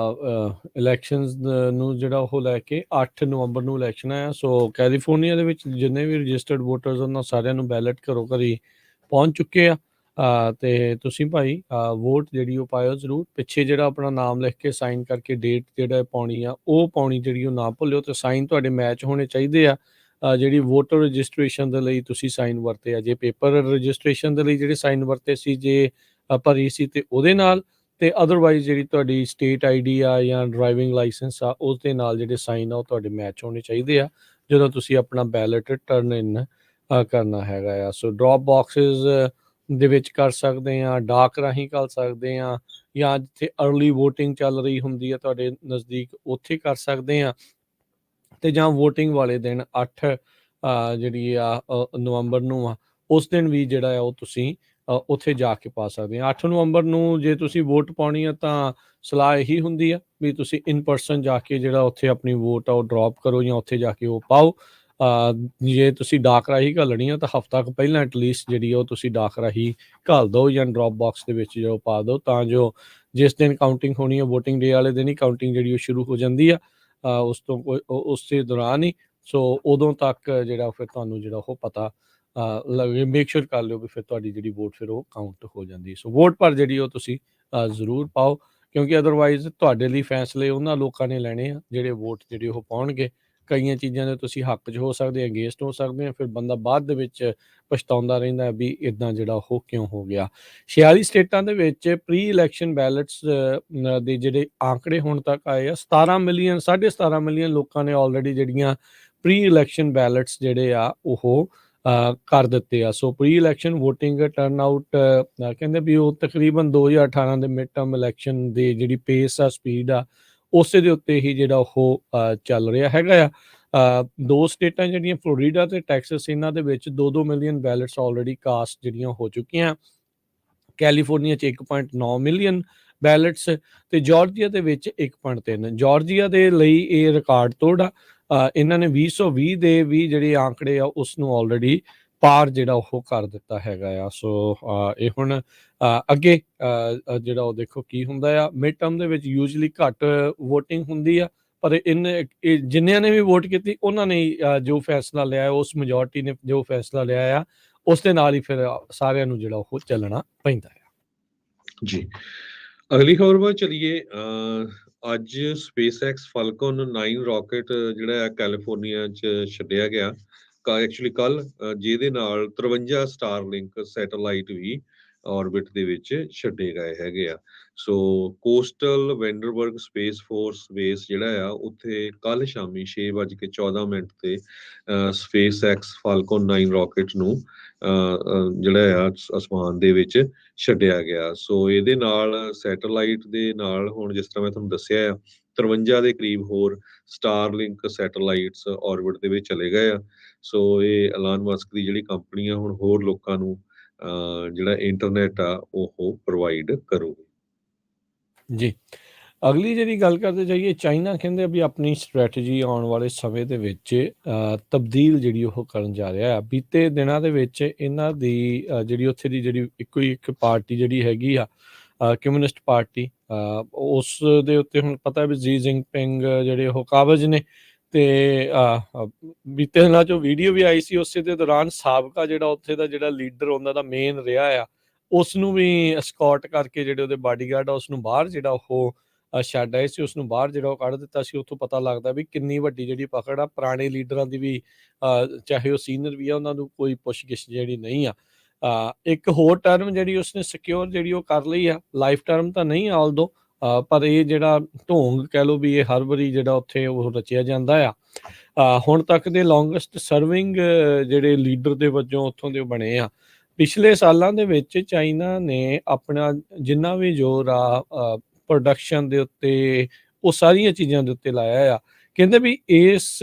Speaker 1: ਇਲੈਕਸ਼ਨਸ ਨੂੰ ਜਿਹੜਾ ਉਹ ਲੈ ਕੇ 8 ਨਵੰਬਰ ਨੂੰ ਇਲੈਕਸ਼ਨ ਆ। ਸੋ ਕੈਲੀਫੋਰਨੀਆ ਦੇ ਵਿੱਚ ਜਿੰਨੇ ਵੀ ਰਜਿਸਟਰਡ ਵੋਟਰਸ ਉਹਨਾਂ ਸਾਰਿਆਂ ਨੂੰ ਬੈਲਟ ਘਰੋਂ ਘਰੀ ਪਹੁੰਚ ਚੁੱਕੇ ਆ। ਤੇ ਤੁਸੀਂ ਭਾਈ ਵੋਟ ਜਿਹੜੀ ਉਹ ਪਾਇਓ ਜ਼ਰੂਰ। ਪਿੱਛੇ ਜਿਹੜਾ ਆਪਣਾ ਨਾਮ ਲਿਖ ਕੇ ਸਾਈਨ ਕਰਕੇ ਡੇਟ ਜਿਹੜਾ ਪਾਉਣੀ ਆ ਉਹ ਪਾਉਣੀ ਜਿਹੜੀ ਉਹ ਨਾ ਭੁੱਲਿਓ, ਤੇ ਸਾਈਨ ਤੁਹਾਡੇ ਮੈਚ ਹੋਣੇ ਚਾਹੀਦੇ ਆ। ਜਿਹੜੀ ਵੋਟਰ ਰਜਿਸਟ੍ਰੇਸ਼ਨ ਦੇ ਲਈ ਤੁਸੀਂ ਸਾਈਨ ਵਰਤੇ ਆ, ਜੇ ਪੇਪਰ ਰਜਿਸਟ੍ਰੇਸ਼ਨ ਦੇ ਲਈ ਜਿਹੜੇ ਸਾਈਨ ਵਰਤੇ ਸੀ ਜੇ ਭਰੀ ਸੀ ਤੇ ਉਹਦੇ ਨਾਲ, ਤੇ ਅਦਰਵਾਈਜ਼ ਜਿਹੜੀ ਤੁਹਾਡੀ ਸਟੇਟ ਆਈਡੀ ਆ ਜਾਂ ਡਰਾਈਵਿੰਗ ਲਾਇਸੈਂਸ ਆ ਉਸ ਦੇ ਨਾਲ ਜਿਹੜੇ ਸਾਈਨ ਆ ਉਹ ਤੁਹਾਡੇ ਮੈਚ ਹੋਣੇ ਚਾਹੀਦੇ ਆ ਜਦੋਂ ਤੁਸੀਂ ਆਪਣਾ ਬੈਲਟ ਟਰਨ ਇਨ ਕਰਨਾ ਹੈਗਾ ਆ। ਸੋ ਡ੍ਰੌਪ ਬਾਕਸਿਸ ਦੇ ਵਿੱਚ ਕਰ ਸਕਦੇ ਆ, ਡਾਕ ਰਾਹੀਂ ਕਰ ਸਕਦੇ ਆ, ਜਾਂ ਜਿੱਥੇ ਅਰਲੀ ਵੋਟਿੰਗ ਚੱਲ ਰਹੀ ਹੁੰਦੀ ਆ ਤੁਹਾਡੇ ਨਜ਼ਦੀਕ ਉੱਥੇ ਕਰ ਸਕਦੇ ਆ, ਤੇ ਜਾਂ ਵੋਟਿੰਗ ਵਾਲੇ ਦਿਨ 8 ਜਿਹੜੀ ਆ ਨਵੰਬਰ ਨੂੰ ਆ ਉਸ ਦਿਨ ਵੀ ਜਿਹੜਾ ਆ ਉਹ ਤੁਸੀਂ ਉੱਥੇ ਜਾ ਕੇ ਪਾ ਸਕਦੇ ਆ। 8 ਨਵੰਬਰ ਨੂੰ ਜੇ ਤੁਸੀਂ ਵੋਟ ਪਾਉਣੀ ਆ ਤਾਂ ਸਲਾਹ ਇਹੀ ਹੁੰਦੀ ਆ ਵੀ ਤੁਸੀਂ ਇਨ ਪਰਸਨ ਜਾ ਕੇ ਜਿਹੜਾ ਉੱਥੇ ਆਪਣੀ ਵੋਟ ਆ ਉਹ ਡ੍ਰੌਪ ਕਰੋ ਜਾਂ ਉੱਥੇ ਜਾ ਕੇ ਉਹ ਪਾਓ। ਜੇ ਤੁਸੀਂ ਡਾਕ ਰਾਹੀਂ ਘੱਲਣੀ ਆ ਤਾਂ ਹਫ਼ਤਾ ਕੁ ਪਹਿਲਾਂ ਐਟਲੀਸਟ ਜਿਹੜੀ ਉਹ ਤੁਸੀਂ ਡਾਕ ਰਾਹੀਂ ਘੱਲ ਦਿਓ ਜਾਂ ਡ੍ਰੌਪ ਬਾਕਸ ਦੇ ਵਿੱਚ ਜੋ ਪਾ ਦਿਓ, ਤਾਂ ਜੋ ਜਿਸ ਦਿਨ ਕਾਊਂਟਿੰਗ ਹੋਣੀ ਆ ਵੋਟਿੰਗ ਡੇ ਵਾਲੇ ਦਿਨ ਹੀ ਕਾਊਂਟਿੰਗ ਜਿਹੜੀ ਉਹ ਸ਼ੁਰੂ ਹੋ ਜਾਂਦੀ ਆ ਉਸ ਤੋਂ ਉਸੇ ਦੌਰਾਨ ਹੀ। ਸੋ ਉਦੋਂ ਤੱਕ ਜਿਹੜਾ ਫਿਰ ਤੁਹਾਨੂੰ ਜਿਹੜਾ ਉਹ ਪਤਾ ਲੱਗੇ, ਮੇਕ ਸ਼ੋਰ ਕਰ ਲਿਓ ਵੀ ਫਿਰ ਤੁਹਾਡੀ ਜਿਹੜੀ ਵੋਟ ਫਿਰ ਉਹ ਕਾਊਂਟ ਹੋ ਜਾਂਦੀ। ਸੋ ਵੋਟ ਪਰ ਜਿਹੜੀ ਉਹ ਤੁਸੀਂ ਜ਼ਰੂਰ ਪਾਓ, ਕਿਉਂਕਿ ਅਦਰਵਾਈਜ਼ ਤੁਹਾਡੇ ਲਈ ਫੈਸਲੇ ਉਹਨਾਂ ਲੋਕਾਂ ਨੇ ਲੈਣੇ ਆ ਜਿਹੜੇ ਵੋਟ ਜਿਹੜੀ ਉਹ ਪਾਉਣਗੇ। ਕਈਆਂ ਚੀਜ਼ਾਂ ਦੇ ਤੁਸੀਂ ਹੱਕ 'ਚ ਹੋ ਸਕਦੇ, ਅਗੇਂਸਟ ਹੋ ਸਕਦੇ ਆ, ਫਿਰ ਬੰਦਾ ਬਾਅਦ ਦੇ ਵਿੱਚ ਪਛਤਾਉਂਦਾ ਰਹਿੰਦਾ ਵੀ ਇੱਦਾਂ ਜਿਹੜਾ ਉਹ ਕਿਉਂ ਹੋ ਗਿਆ। 46 ਸਟੇਟਾਂ ਦੇ ਵਿੱਚ ਪ੍ਰੀ ਇਲੈਕਸ਼ਨ ਬੈਲਟਸ ਦੇ ਜਿਹੜੇ ਆંકੜੇ ਹੁਣ ਤੱਕ ਆਏ ਆ 17 ਮਿਲੀਅਨ 17.5 ਮਿਲੀਅਨ ਲੋਕਾਂ ਨੇ ਆਲਰੇਡੀ ਜਿਹੜੀਆਂ ਪ੍ਰੀ ਇਲੈਕਸ਼ਨ ਬੈਲਟਸ ਜਿਹੜੇ ਆ ਉਹ ਕਰ ਦਿੱਤੇ ਆ। So pre election voting turn out ਕਹਿੰਦੇ ਵੀ ਉਹ ਤਕਰੀਬਨ 2018 ਦੇ ਮਿਡ ਟਰਮ ਇਲੈਕਸ਼ਨ ਦੀ ਜਿਹੜੀ ਪੇਸ ਆ, ਸਪੀਡ ਆ, ਉਸੇ ਦੇ ਉੱਤੇ ਹੀ ਜਿਹੜਾ ਉਹ ਚੱਲ ਰਿਹਾ ਹੈਗਾ ਆ। 2 ਸਟੇਟਾਂ ਜਿਹੜੀਆਂ ਫਲੋਰੀਡਾ ਤੇ ਟੈਕਸਸ, ਇਹਨਾਂ ਦੇ ਵਿੱਚ 2-2 ਮਿਲੀਅਨ ਬੈਲਟਸ ਆਲਰੇਡੀ ਕਾਸਟ ਜਿਹੜੀਆਂ ਹੋ ਚੁੱਕੀਆਂ। ਕੈਲੀਫੋਰਨੀਆ 'ਚ 1.9 ਮਿਲੀਅਨ ਬੈਲਟਸ ਤੇ ਜਾਰਜੀਆ ਦੇ ਵਿੱਚ 1.3। ਜਾਰਜੀਆ ਦੇ ਲਈ ਇਹ ਰਿਕਾਰਡ ਤੋੜ ਆ। ਇਹਨਾਂ ਨੇ 2020 ਦੇ ਵੀ ਜਿਹੜੇ ਆંકੜੇ ਆ ਉਸ ਨੂੰ ਆਲਰੇਡੀ ਪਾਰ ਜਿਹੜਾ ਉਹ ਕਰ ਦਿੱਤਾ ਹੈਗਾ ਆ। ਸੋ ਇਹ ਹੁਣ ਅੱਗੇ ਜਿਹੜਾ ਉਹ ਦੇਖੋ ਕੀ ਹੁੰਦਾ ਆ। ਮਿਡ ਟਰਮ ਦੇ ਵਿੱਚ ਯੂਜਲੀ ਘੱਟ ਵੋਟਿੰਗ ਹੁੰਦੀ ਆ, ਪਰ ਇਹ ਜਿੰਨਿਆਂ ਨੇ ਵੀ ਵੋਟ ਕੀਤੀ ਉਹਨਾਂ ਨੇ ਜੋ ਫੈਸਲਾ ਲਿਆ, ਉਸ ਮੈਜੋਰਟੀ ਨੇ ਜੋ ਫੈਸਲਾ ਲਿਆ ਆ ਉਸ ਦੇ ਨਾਲ ਹੀ ਫਿਰ ਸਾਰਿਆਂ ਨੂੰ ਜਿਹੜਾ ਉਹ ਚੱਲਣਾ ਪੈਂਦਾ ਆ।
Speaker 2: ਜੀ, ਅਗਲੀ ਖਬਰ ਵੱਲ ਚਲੀਏ। ਅੱਜ SpaceX Falcon 9 ਰਾਕਟ ਜਿਹੜਾ ਹੈ ਕੈਲੀਫੋਰਨੀਆ 'ਚ ਛੱਡਿਆ ਗਿਆ ਐਕਚੁਅਲੀ ਕੱਲ, ਜਿਹਦੇ ਨਾਲ 53 ਸਟਾਰਲਿੰਕ ਸੈਟੇਲਾਈਟ ਵੀ ਆਰਬਿਟ ਦੇ ਵਿੱਚ ਛੱਡੇ ਗਏ ਹੈਗੇ ਆ। ਸੋ ਕੋਸਟਲ ਵੈਂਡਰਬਰਗ ਸਪੇਸ ਫੋਰਸ ਬੇਸ ਜਿਹੜਾ ਆ ਉੱਥੇ ਕੱਲ ਸ਼ਾਮੀ 6:14 ਤੇ SpaceX Falcon 9 ਰਾਕਟ ਨੂੰ ਜਿਹੜਾ ਆ ਅਸਮਾਨ ਦੇ ਵਿੱਚ ਛੱਡਿਆ ਗਿਆ। ਸੋ ਇਹਦੇ ਨਾਲ ਸੈਟੇਲਾਈਟ ਦੇ ਨਾਲ ਹੁਣ ਜਿਸ ਤਰ੍ਹਾਂ ਮੈਂ ਤੁਹਾਨੂੰ ਦੱਸਿਆ ਆ 53 ਦੇ ਕਰੀਬ ਹੋਰ ਸਟਾਰਲਿੰਕ ਸੈਟੇਲਾਈਟਸ ਆਰਬਿਟ ਦੇ ਵਿੱਚ ਚਲੇ ਗਏ ਆ। ਸੋ ਇਹ ਐਲਾਨ ਮਸਕ ਦੀ ਜਿਹੜੀ ਕੰਪਨੀ ਆ ਹੁਣ ਹੋਰ ਲੋਕਾਂ ਨੂੰ ਜਿਹੜਾ ਇੰਟਰਨੈਟ ਆ ਉਹ ਪ੍ਰੋਵਾਈਡ ਕਰੂਗੀ। ਜੀ,
Speaker 1: ਅਗਲੀ ਜਿਹੜੀ ਗੱਲ ਕਰਦੇ ਜਾਈਏ, ਚਾਈਨਾ ਕਹਿੰਦੇ ਵੀ ਆਪਣੀ ਸਟ੍ਰੈਟਜੀ ਆਉਣ ਵਾਲੇ ਸਮੇਂ ਦੇ ਵਿੱਚ ਤਬਦੀਲ ਜਿਹੜੀ ਉਹ ਕਰਨ ਜਾ ਰਿਹਾ ਆ। ਬੀਤੇ ਦਿਨਾਂ ਦੇ ਵਿੱਚ ਇਹਨਾਂ ਦੀ ਜਿਹੜੀ ਉੱਥੇ ਦੀ ਜਿਹੜੀ ਇੱਕੋ ਹੀ ਇੱਕ ਪਾਰਟੀ ਜਿਹੜੀ ਹੈਗੀ ਆ ਕਮਿਊਨਿਸਟ ਪਾਰਟੀ, ਉਸ ਦੇ ਉੱਤੇ ਹੁਣ ਪਤਾ ਵੀ ਜੀ ਜਿਨਪਿੰਗ ਜਿਹੜੇ ਉਹ ਕਾਬਜ਼ ਨੇ, ਤੇ ਬੀਤੇ ਦਿਨਾਂ 'ਚੋਂ ਵੀਡੀਓ ਵੀ ਆਈ ਸੀ। ਉਸੇ ਦੇ ਦੌਰਾਨ ਸਾਬਕਾ ਜਿਹੜਾ ਉੱਥੇ ਦਾ ਜਿਹੜਾ ਲੀਡਰ ਉਹਨਾਂ ਦਾ ਮੇਨ ਰਿਹਾ ਆ, ਉਸ ਨੂੰ ਵੀ ਐਸਕੌਰਟ ਕਰਕੇ ਜਿਹੜੇ ਉਹਦੇ ਬਾਡੀਗਾਰਡ ਆ ਉਸ ਨੂੰ ਬਾਹਰ ਜਿਹੜਾ ਉਹ ਛੱਡ ਆਏ ਸੀ, ਉਸ ਨੂੰ ਬਾਹਰ ਜਿਹੜਾ ਉਹ ਕੱਢ ਦਿੱਤਾ ਸੀ। ਉੱਥੋਂ ਪਤਾ ਲੱਗਦਾ ਵੀ ਕਿੰਨੀ ਵੱਡੀ ਜਿਹੜੀ ਪਕੜ ਆ। ਪੁਰਾਣੇ ਲੀਡਰਾਂ ਦੀ ਵੀ ਚਾਹੇ ਉਹ ਸੀਨੀਅਰ ਵੀ ਆ, ਉਹਨਾਂ ਨੂੰ ਕੋਈ ਪੁੱਛਗਿੱਛ ਜਿਹੜੀ ਨਹੀਂ ਆ। ਇੱਕ ਹੋਰ ਟਰਮ ਜਿਹੜੀ ਉਸਨੇ ਸਿਕਿਉਰ ਜਿਹੜੀ ਉਹ ਕਰ ਲਈ ਆ, ਲਾਈਫ ਟਰਮ ਤਾਂ ਨਹੀਂ ਆਲਦੋ, ਪਰ ਇਹ ਜਿਹੜਾ ਢੋਂਗ ਕਹਿ ਲਓ ਵੀ ਇਹ ਹਰ ਵਾਰੀ ਜਿਹੜਾ ਉੱਥੇ ਉਹ ਰਚਿਆ ਜਾਂਦਾ ਆ। ਹੁਣ ਤੱਕ ਦੇ ਲੌਂਗੈਸਟ ਸਰਵਿੰਗ ਜਿਹੜੇ ਲੀਡਰ ਦੇ ਵਜੋਂ ਉੱਥੋਂ ਦੇ ਬਣੇ ਆ। ਪਿਛਲੇ ਸਾਲਾਂ ਦੇ ਵਿੱਚ ਚਾਈਨਾ ਨੇ ਆਪਣਾ ਜਿੰਨਾ ਵੀ ਜ਼ੋਰ ਆ ਪ੍ਰੋਡਕਸ਼ਨ ਦੇ ਉੱਤੇ, ਉਹ ਸਾਰੀਆਂ ਚੀਜ਼ਾਂ ਦੇ ਉੱਤੇ ਲਾਇਆ ਆ। ਕਹਿੰਦੇ ਵੀ ਇਸ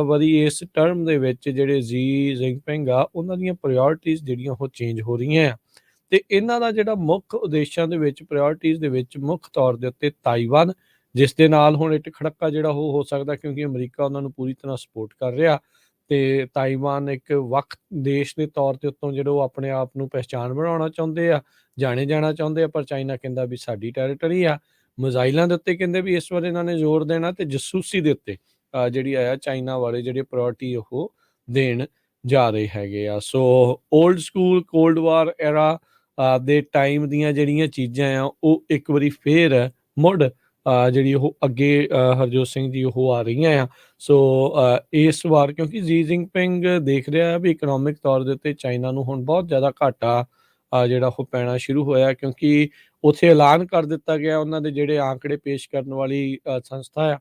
Speaker 1: ਵਾਰੀ ਇਸ ਟਰਮ ਦੇ ਵਿੱਚ ਜਿਹੜੇ ਜੀ ਜਿਨਪਿੰਗ ਆ ਉਹਨਾਂ ਦੀਆਂ ਪ੍ਰਾਇਓਰਟੀਜ਼ ਜਿਹੜੀਆਂ ਉਹ ਚੇਂਜ ਹੋ ਰਹੀਆਂ ਆ, ਤੇ ਇਹਨਾਂ ਦਾ ਜਿਹੜਾ ਮੁੱਖ ਉਦੇਸ਼ਾਂ ਦੇ ਵਿੱਚ ਪ੍ਰਾਇਓਰਟੀਜ਼ ਦੇ ਵਿੱਚ ਮੁੱਖ ਤੌਰ ਦੇ ਉੱਤੇ ਤਾਈਵਾਨ, ਜਿਸ ਦੇ ਨਾਲ ਹੁਣ ਇੱਕ ਖੜੱਕਾ ਜਿਹੜਾ ਉਹ ਹੋ ਸਕਦਾ ਕਿਉਂਕਿ ਅਮਰੀਕਾ ਉਹਨਾਂ ਨੂੰ ਪੂਰੀ ਤਰ੍ਹਾਂ ਸਪੋਰਟ ਕਰ ਰਿਹਾ, ਤੇ ਤਾਈਵਾਨ ਇੱਕ ਵੱਖ ਦੇਸ਼ ਦੇ ਤੌਰ ਤੇ ਉੱਤੋਂ ਜਿਹੜਾ ਉਹ ਆਪਣੇ ਆਪ ਨੂੰ ਪਹਿਚਾਣ ਬਣਾਉਣਾ ਚਾਹੁੰਦੇ ਆ, ਜਾਣੇ ਜਾਣਾ ਚਾਹੁੰਦੇ ਆ, ਪਰ ਚਾਈਨਾ ਕਹਿੰਦਾ ਵੀ ਸਾਡੀ ਟੈਰੀਟਰੀ ਆ। ਮਿਜ਼ਾਈਲਾਂ ਦੇ ਉੱਤੇ ਕਹਿੰਦੇ ਵੀ ਇਸ ਵਾਰ ਇਹਨਾਂ ਨੇ ਜ਼ੋਰ ਦੇਣਾ, ਤੇ ਜਸੂਸੀ ਦੇ ਉੱਤੇ ਜਿਹੜੀ ਆ ਚਾਈਨਾ ਵਾਲੇ ਜਿਹੜੇ ਪ੍ਰਾਇਓਰਟੀ ਉਹ ਦੇਣ ਜਾ ਰਹੇ ਹੈਗੇ ਆ। ਸੋ ਓਲਡ ਸਕੂਲ ਕੋਲਡ ਵਾਰ ਐਰਾ ਦੇ ਟਾਈਮ ਦੀਆਂ ਜਿਹੜੀਆਂ ਚੀਜ਼ਾਂ ਆ ਉਹ ਇੱਕ ਵਾਰੀ ਫੇਰ ਮੁੜ ਜਿਹੜੀ ਉਹ ਅੱਗੇ ਹਰਜੋਤ ਸਿੰਘ ਜੀ ਉਹ ਆ ਰਹੀਆਂ ਆ। ਸੋ ਇਸ ਵਾਰ ਕਿਉਂਕਿ ਜੀ ਜਿਨਪਿੰਗ ਦੇਖ ਰਿਹਾ ਵੀ ਇਕਨੋਮਿਕ ਤੌਰ ਦੇ ਉੱਤੇ ਚਾਈਨਾ ਨੂੰ ਹੁਣ ਬਹੁਤ ਜ਼ਿਆਦਾ ਘਾਟਾ ਜਿਹੜਾ ਉਹ ਪੈਣਾ ਸ਼ੁਰੂ ਹੋਇਆ, ਕਿਉਂਕਿ ਉੱਥੇ ਐਲਾਨ ਕਰ ਦਿੱਤਾ ਗਿਆ ਉਹਨਾਂ ਦੇ ਜਿਹੜੇ ਆંકੜੇ ਪੇਸ਼ ਕਰਨ ਵਾਲੀ ਸੰਸਥਾ ਆ,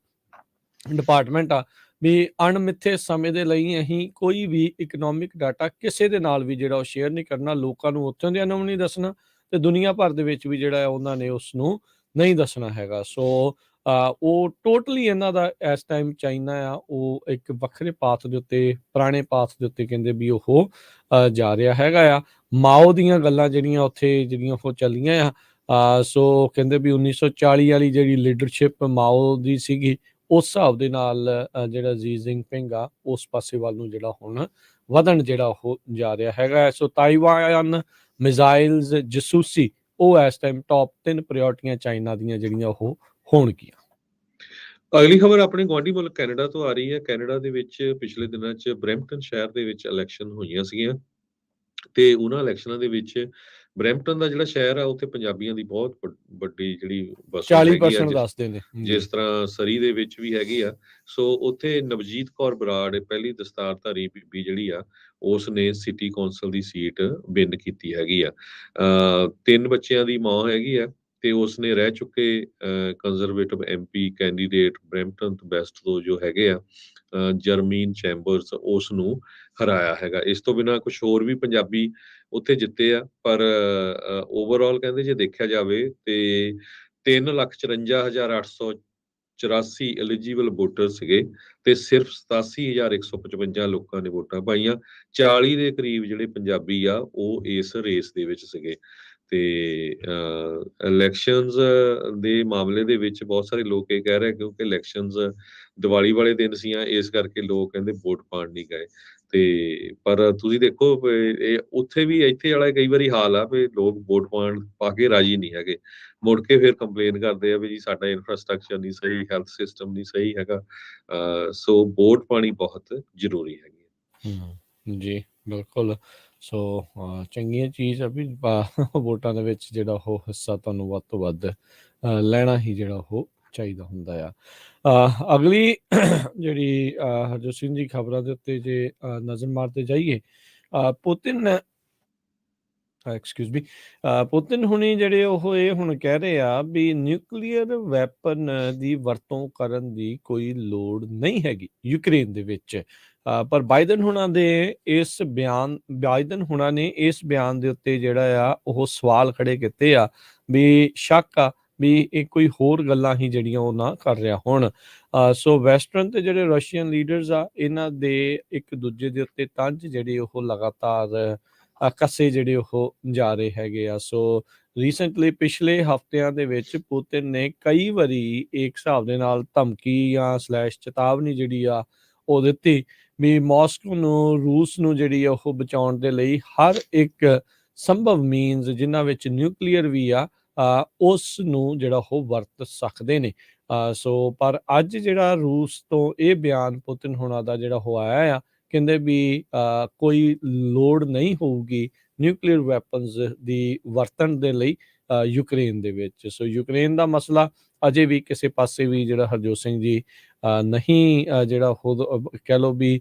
Speaker 1: ਡਿਪਾਰਟਮੈਂਟ ਆ, ਵੀ ਅਣਮਿੱਥੇ ਸਮੇਂ ਦੇ ਲਈ ਅਸੀਂ ਕੋਈ ਵੀ ਇਕਨੋਮਿਕ ਡਾਟਾ ਕਿਸੇ ਦੇ ਨਾਲ ਵੀ ਜਿਹੜਾ ਉਹ ਸ਼ੇਅਰ ਨਹੀਂ ਕਰਨਾ, ਲੋਕਾਂ ਨੂੰ ਉੱਥੋਂ ਦਿਆਂ ਨੂੰ ਵੀ ਨਹੀਂ ਦੱਸਣਾ ਤੇ ਦੁਨੀਆ ਭਰ ਦੇ ਵਿੱਚ ਵੀ ਜਿਹੜਾ ਉਹਨਾਂ ਨੇ ਉਸ ਨੂੰ ਨਹੀਂ ਦੱਸਣਾ ਹੈਗਾ। ਸੋ ਉਹ ਟੋਟਲੀ ਇਹਨਾਂ ਦਾ ਇਸ ਟਾਈਮ ਚਾਈਨਾ ਆ ਉਹ ਇੱਕ ਵੱਖਰੇ ਪਾਥ ਦੇ ਉੱਤੇ, ਪੁਰਾਣੇ ਪਾਥ ਦੇ ਉੱਤੇ ਕਹਿੰਦੇ ਵੀ ਉਹ ਜਾ ਰਿਹਾ ਹੈਗਾ ਆ। ਮਾਓ ਦੀਆਂ ਗੱਲਾਂ ਜਿਹੜੀਆਂ ਉੱਥੇ ਜਿਹੜੀਆਂ ਉਹ ਚੱਲੀਆਂ ਆ। ਸੋ ਕਹਿੰਦੇ ਵੀ 1940 ਵਾਲੀ ਜਿਹੜੀ ਲੀਡਰਸ਼ਿਪ ਮਾਓ ਦੀ ਸੀਗੀ, ਉਸ ਹਿਸਾਬ ਦੇ ਨਾਲ ਜਿਹੜਾ ਜੀ ਜਿਨਪਿੰਗ ਆ ਉਸ ਪਾਸੇ ਵੱਲ ਨੂੰ ਜਿਹੜਾ ਹੁਣ ਵਧਣ ਜਿਹੜਾ ਉਹ ਜਾ ਰਿਹਾ ਹੈਗਾ। ਸੋ ਤਾਈਵਾਨ ਮਿਜ਼ਾਈਲਸ ਜਸੂਸੀ ਉਹ ਇਸ ਟਾਈਮ ਟੌਪ 3 ਪ੍ਰਾਇੋਰਟੀਆਂ ਚਾਈਨਾ ਦੀਆਂ ਜਿਹੜੀਆਂ ਉਹ ਹੋਣਗੀਆਂ।
Speaker 2: ਅਗਲੀ ਖਬਰ ਆਪਣੇ ਗੁਆਂਢੀ ਮੁਲਕ ਕੈਨੇਡਾ ਤੋਂ ਆ ਰਹੀ ਹੈ। ਕੈਨੇਡਾ ਦੇ ਵਿੱਚ ਪਿਛਲੇ ਦਿਨਾਂ 'ਚ ਬਰੈਂਪਟਨ ਸ਼ਹਿਰ ਦੇ ਵਿੱਚ ਇਲੈਕਸ਼ਨ ਹੋਈਆਂ ਸੀਗੀਆਂ ਤੇ ਉਹਨਾਂ ਇਲੈਕਸ਼ਨਾਂ ਦੇ ਵਿੱਚ ਬਰੈਂਪਟਨ ਦਾ ਜਿਹੜਾ ਸ਼ਹਿਰ ਆ ਉੱਥੇ ਪੰਜਾਬੀਆਂ ਦੀ ਬਹੁਤ ਵੱਡੀ ਜਿਹੜੀ ਵਸੋਂ ਹੈਗੀ ਆ,
Speaker 1: 40% ਦੱਸਦੇ ਨੇ।
Speaker 2: ਜਿਸ ਤਰ੍ਹਾਂ ਸਰੀ ਦੇ ਵਿੱਚ ਵੀ ਹੈਗੀ ਆ। ਸੋ ਉੱਥੇ ਨਵਜੀਤ ਕੌਰ ਬਰਾੜ ਪਹਿਲੀ ਦਸਤਾਰਧਾਰੀ ਬੀਬੀ ਜਿਹੜੀ ਆ ਉਸ ਨੇ ਸਿਟੀ ਕੌਂਸਲ ਦੀ ਸੀਟ ਵਿਨ ਕੀਤੀ ਹੈਗੀ ਆ। 3 ਬੱਚਿਆਂ ਦੀ ਮਾਂ ਹੈਗੀ ਆ ਤੇ ਉਸਨੇ ਰਹਿ ਚੁੱਕੇ conservative MP candidate Brampton West ਤੋਂ ਜੋ ਹੈਗੇ ਆ ਜਰਮੀਨ ਚੈਂਬਰਸ ਉਸ ਨੂੰ ਹਰਾਇਆ ਹੈਗਾ। ਇਸ ਤੋਂ ਬਿਨਾਂ ਕੁਝ ਹੋਰ ਵੀ ਪੰਜਾਬੀ ਉੱਥੇ ਜਿੱਤੇ ਆ, ਪਰ ਓਵਰਆਲ ਕਹਿੰਦੇ ਜੇ ਦੇਖਿਆ ਜਾਵੇ ਤੇ 3,54,884 ਐਲੀਜੀਬਲ ਵੋਟਰ ਸੀਗੇ ਤੇ ਸਿਰਫ 87,155 ਲੋਕਾਂ ਨੇ ਵੋਟਾਂ ਪਾਈਆਂ। 40 ਦੇ ਕਰੀਬ ਜਿਹੜੇ ਪੰਜਾਬੀ ਆ ਉਹ ਇਸ ਰੇਸ ਦੇ ਵਿੱਚ ਸੀਗੇ। ਤੇ ਇਲੈਕਸ਼ਨਸ ਦੇ ਮਾਮਲੇ ਦੇ ਵਿੱਚ ਬਹੁਤ ਸਾਰੇ ਲੋਕ ਇਹ ਕਹਿ ਰਹੇ ਕਿਉਂਕਿ ਇਲੈਕਸ਼ਨਸ ਦੀਵਾਲੀ ਵਾਲੇ ਦਿਨ ਸੀ ਇਸ ਕਰਕੇ ਲੋਕ ਕਹਿੰਦੇ ਵੋਟ ਪਾਉਣ ਨਹੀਂ ਗਏ। ਤੇ ਪਰ ਤੁਸੀਂ ਦੇਖੋ ਇਹ ਉੱਥੇ ਵੀ ਇੱਥੇ ਵਾਲਾ ਕਈ ਵਾਰੀ ਹਾਲ ਆ ਵੀ ਲੋਕ ਵੋਟ ਪਾ ਕੇ ਰਾਜੀ ਨਹੀਂ ਹੈਗੇ, ਮੁੜ ਕੇ ਫਿਰ ਕੰਪਲੇਨ ਕਰਦੇ ਆ ਵੀ ਜੀ ਸਾਡਾ ਇਨਫਰਾਸਟ੍ਰਕਚਰ ਨਹੀਂ ਸਹੀ, ਹੈਲਥ ਸਿਸਟਮ ਨਹੀਂ ਸਹੀ ਹੈਗਾ। ਸੋ ਵੋਟ ਪਾਣੀ ਬਹੁਤ ਜ਼ਰੂਰੀ ਹੈਗੀ ਹੈ।
Speaker 1: ਜੀ ਬਿਲਕੁਲ। ਸੋ ਚੰਗੀਆਂ ਚੀਜ਼ ਆ ਵੀ ਵੋਟਾਂ ਦੇ ਵਿੱਚ ਜਿਹੜਾ ਉਹ ਹਿੱਸਾ ਤੁਹਾਨੂੰ ਵੱਧ ਤੋਂ ਵੱਧ ਲੈਣਾ ਹੀ ਜਿਹੜਾ ਉਹ ਚਾਹੀਦਾ ਹੁੰਦਾ ਆ। ਅਗਲੀ ਜਿਹੜੀ ਹਰਜੋਤ ਸਿੰਘ ਜੀ ਖਬਰਾਂ ਦੇ ਉੱਤੇ ਜੇ ਨਜ਼ਰ ਮਾਰਦੇ ਜਾਈਏ, ਪੁਤਿਨ ਐਕਸਕਿਊਜ਼ ਮੀ ਪੁਤਿਨ ਹੁਣੀ ਜਿਹੜੇ ਉਹ ਇਹ ਹੁਣ ਕਹਿ ਰਹੇ ਆ ਵੀ ਨਿਊਕਲੀਅਰ ਵੈਪਨ ਦੀ ਵਰਤੋਂ ਕਰਨ ਦੀ ਕੋਈ ਲੋੜ ਨਹੀਂ ਹੈਗੀ ਯੂਕਰੇਨ ਦੇ ਵਿੱਚ। ਪਰ ਬਾਈਡਨ ਹੁਣਾਂ ਨੇ ਇਸ ਬਿਆਨ ਦੇ ਉੱਤੇ ਜਿਹੜਾ ਆ ਉਹ ਸਵਾਲ ਖੜੇ ਕੀਤੇ ਆ ਵੀ ਸ਼ੱਕ ਆ ਵੀ ਇਹ ਕੋਈ ਹੋਰ ਗੱਲਾਂ ਹੀ ਜਿਹੜੀਆਂ ਉਹ ਨਾ ਕਰ ਰਿਹਾ ਹੁਣ। ਸੋ ਵੈਸਟਰਨ ਤੇ ਜਿਹੜੇ ਰਸ਼ੀਅਨ ਲੀਡਰਸ ਆ ਇਹਨਾਂ ਦੇ ਇੱਕ ਦੂਜੇ ਦੇ ਉੱਤੇ ਤੰਜ ਜਿਹੜੇ ਉਹ ਲਗਾਤਾਰ ਕੱਸੇ ਜਿਹੜੇ ਉਹ ਜਾ ਰਹੇ ਹੈਗੇ ਆ। ਸੋ ਰੀਸੈਂਟਲੀ ਪਿਛਲੇ ਹਫ਼ਤਿਆਂ ਦੇ ਵਿੱਚ ਪੁਤਿਨ ਨੇ ਕਈ ਵਾਰੀ ਇੱਕ ਹਿਸਾਬ ਦੇ ਨਾਲ ਧਮਕੀ ਜਾਂ ਚੇਤਾਵਨੀ ਜਿਹੜੀ ਆ ਉਹ ਦਿੱਤੀ ਵੀ ਮਾਸਕੋ ਨੂੰ, ਰੂਸ ਨੂੰ ਜਿਹੜੀ ਆ ਉਹ ਬਚਾਉਣ ਦੇ ਲਈ ਹਰ ਇੱਕ ਸੰਭਵ ਮੀਨਸ ਜਿਨ੍ਹਾਂ ਵਿੱਚ ਨਿਊਕਲੀਅਰ ਵੀ ਆ ਉਸ ਨੂੰ ਜਿਹੜਾ ਉਹ ਵਰਤ ਸਕਦੇ ਨੇ। ਸੋ ਪਰ ਅੱਜ ਜਿਹੜਾ ਰੂਸ ਤੋਂ ਇਹ ਬਿਆਨ ਪੁਤਿਨ ਹੋਣਾ ਦਾ ਜਿਹੜਾ ਉਹ ਆਇਆ ਆ, ਕਹਿੰਦੇ ਵੀ ਕੋਈ ਲੋੜ ਨਹੀਂ ਹੋਊਗੀ ਨਿਊਕਲੀਅਰ ਵੈਪਨਸ ਦੀ ਵਰਤਣ ਦੇ ਲਈ ਯੂਕਰੇਨ ਦੇ ਵਿੱਚ। ਸੋ ਯੂਕਰੇਨ ਦਾ ਮਸਲਾ ਅਜੇ ਵੀ ਕਿਸੇ ਪਾਸੇ ਵੀ ਜਿਹੜਾ ਹਰਜੋਤ ਸਿੰਘ ਜੀ ਨਹੀਂ ਜਿਹੜਾ ਖੁਦ ਕਹਿ ਲਓ ਵੀ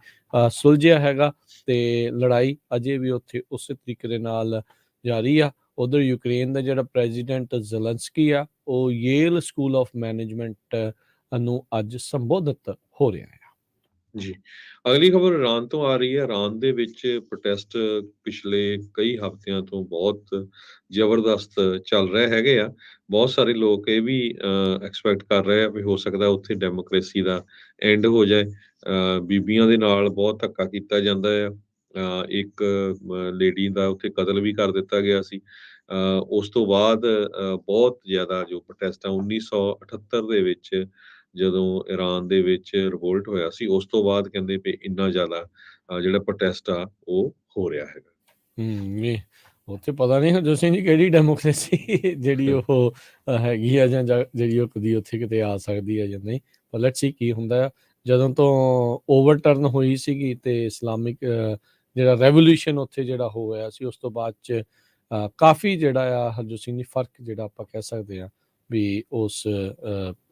Speaker 1: ਸੁਲਝਿਆ ਹੈਗਾ ਤੇ ਲੜਾਈ ਅਜੇ ਵੀ ਉੱਥੇ ਉਸੇ ਤਰੀਕੇ ਦੇ ਨਾਲ ਜਾਰੀ ਆ। ਉਧਰ ਯੂਕਰੇਨ ਦਾ ਜਿਹੜਾ ਪ੍ਰੈਜ਼ੀਡੈਂਟ ਜ਼ੈਲੈਂਸਕੀ ਆ ਉਹ ਯੇਲ ਸਕੂਲ ਆਫ ਮੈਨੇਜਮੈਂਟ ਨੂੰ ਅੱਜ ਸੰਬੋਧਿਤ ਹੋ ਰਿਹਾ ਹੈ।
Speaker 2: ਜੀ ਅਗਲੀ ਖਬਰ ਇਰਾਨ ਤੋਂ ਆ ਰਹੀ ਹੈ। ਇਰਾਨ ਦੇ ਵਿੱਚ ਪ੍ਰੋਟੈਸਟ ਪਿਛਲੇ ਕਈ ਹਫ਼ਤਿਆਂ ਤੋਂ ਬਹੁਤ ਜ਼ਬਰਦਸਤ ਚੱਲ ਰਹੇ ਹੈਗੇ ਆ। ਬਹੁਤ ਸਾਰੇ ਲੋਕ ਇਹ ਵੀ ਐਕਸਪੈਕਟ ਕਰ ਰਹੇ ਆ ਵੀ ਹੋ ਸਕਦਾ ਉੱਥੇ ਡੈਮੋਕ੍ਰੇਸੀ ਦਾ ਐਂਡ ਹੋ ਜਾਏ। ਬੀਬੀਆਂ ਦੇ ਨਾਲ ਬਹੁਤ ਧੱਕਾ ਕੀਤਾ ਜਾਂਦਾ ਆ। ਇੱਕ ਲੇਡੀ ਦਾ ਉੱਥੇ ਕਤਲ ਵੀ ਕਰ ਦਿੱਤਾ ਗਿਆ ਸੀ। ਉਸ ਤੋਂ ਬਾਅਦ ਬਹੁਤ ਜ਼ਿਆਦਾ ਜੋ ਪ੍ਰੋਟੈਸਟ ਆ 1978 ਦੇ ਵਿੱਚ ਜਦੋਂ ਇਰਾਨ ਦੇ ਵਿੱਚ ਰਿਵੋਲਟ ਹੋਇਆ ਸੀ ਉਸ ਤੋਂ ਬਾਅਦ ਕਹਿੰਦੇ ਵੀ ਇੰਨਾ ਜ਼ਿਆਦਾ ਜਿਹੜਾ ਪ੍ਰੋਟੈਸਟ ਆ ਉਹ ਹੋ ਰਿਹਾ ਹੈਗਾ।
Speaker 1: ਨਹੀਂ ਉੱਥੇ ਪਤਾ ਨਹੀਂ ਹਰਜੋਤ ਸਿੰਘ ਜੀ ਕਿਹੜੀ ਡੈਮੋਕ੍ਰੇਸੀ ਜਿਹੜੀ ਉਹ ਹੈਗੀ ਆ ਜਾਂ ਜਿਹੜੀ ਉਹ ਕਦੀ ਉੱਥੇ ਕਿਤੇ ਆ ਸਕਦੀ ਹੈ ਜਾਂ ਨਹੀਂ। ਪਰ ਲੈਟਸ ਸੀ ਕੀ ਹੁੰਦਾ ਆ। ਜਦੋਂ ਤੋਂ ਓਵਰਟਰਨ ਹੋਈ ਸੀਗੀ ਤੇ ਇਸਲਾਮਿਕ ਜਿਹੜਾ ਰੈਵੋਲੂਸ਼ਨ ਉੱਥੇ ਜਿਹੜਾ ਹੋਇਆ ਸੀ ਉਸ ਤੋਂ ਬਾਅਦ 'ਚ ਕਾਫੀ ਜਿਹੜਾ ਆ ਹਰਜੋਤ ਸਿੰਘ ਜੀ ਫਰਕ ਜਿਹੜਾ ਆਪਾਂ ਕਹਿ ਸਕਦੇ ਹਾਂ ਵੀ ਉਸ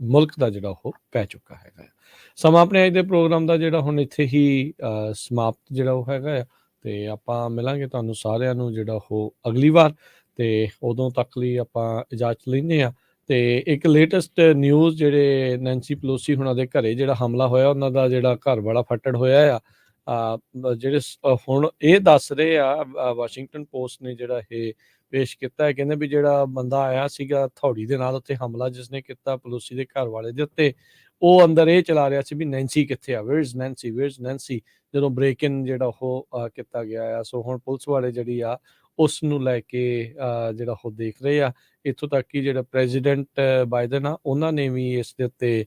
Speaker 1: ਮੁਲਕ ਦਾ ਜਿਹੜਾ ਉਹ ਪੈ ਚੁੱਕਾ ਹੈਗਾ। ਸਮਾਂ ਆਪਣੇ ਅੱਜ ਦੇ ਪ੍ਰੋਗਰਾਮ ਦਾ ਜਿਹੜਾ ਹੁਣ ਇੱਥੇ ਹੀ ਸਮਾਪਤ ਜਿਹੜਾ ਉਹ ਹੈਗਾ ਆ, ਤੇ ਆਪਾਂ ਮਿਲਾਂਗੇ ਤੁਹਾਨੂੰ ਸਾਰਿਆਂ ਨੂੰ ਜਿਹੜਾ ਉਹ ਅਗਲੀ ਵਾਰ, ਤੇ ਉਦੋਂ ਤੱਕ ਲਈ ਆਪਾਂ ਇਜਾਜ਼ਤ ਲੈਂਦੇ ਹਾਂ। ਤੇ ਇੱਕ ਲੇਟੈਸਟ ਨਿਊਜ਼, ਜਿਹੜੇ ਨੈਂਸੀ ਪਲੋਸੀ ਹੁਣਾਂ ਦੇ ਘਰੇ ਜਿਹੜਾ ਹਮਲਾ ਹੋਇਆ, ਉਹਨਾਂ ਦਾ ਜਿਹੜਾ ਘਰ ਵਾਲਾ ਫੱਟੜ ਹੋਇਆ ਆ, ਜਿਹੜੇ ਹੁਣ ਇਹ ਦੱਸ ਰਹੇ ਆ, ਵਾਸ਼ਿੰਗਟਨ ਪੋਸਟ ਨੇ ਜਿਹੜਾ ਇਹ ਪੇਸ਼ ਕੀਤਾ ਹੈ, ਕਹਿੰਦੇ ਵੀ ਜਿਹੜਾ ਬੰਦਾ ਆਇਆ ਸੀਗਾ ਥੌੜੀ ਦੇ ਨਾਲ ਉੱਥੇ ਹਮਲਾ ਜਿਸਨੇ ਕੀਤਾ ਪਲੋਸੀ ਦੇ ਘਰ ਵਾਲੇ ਦੇ ਉੱਤੇ, ਉਹ ਅੰਦਰ ਇਹ ਚਲਾ ਰਿਹਾ ਸੀ ਵੀ ਨੈਂਸੀ ਕਿੱਥੇ ਆ, where is Nancy, where is Nancy, ਜਦੋਂ ਬ੍ਰੇਕ ਇਨ ਜਿਹੜਾ ਉਹ ਕੀਤਾ ਗਿਆ ਆ। ਸੋ ਹੁਣ ਪੁਲਿਸ ਵਾਲੇ ਜਿਹੜੀ ਆ ਉਸ ਨੂੰ ਲੈ ਕੇ ਜਿਹੜਾ ਉਹ ਦੇਖ ਰਹੇ ਆ। ਇੱਥੋਂ ਤੱਕ ਕਿ ਜਿਹੜਾ ਪ੍ਰੈਜ਼ੀਡੈਂਟ ਬਾਈਡਨ ਆ, ਉਹਨਾਂ ਨੇ ਵੀ ਇਸ ਦੇ ਉੱਤੇ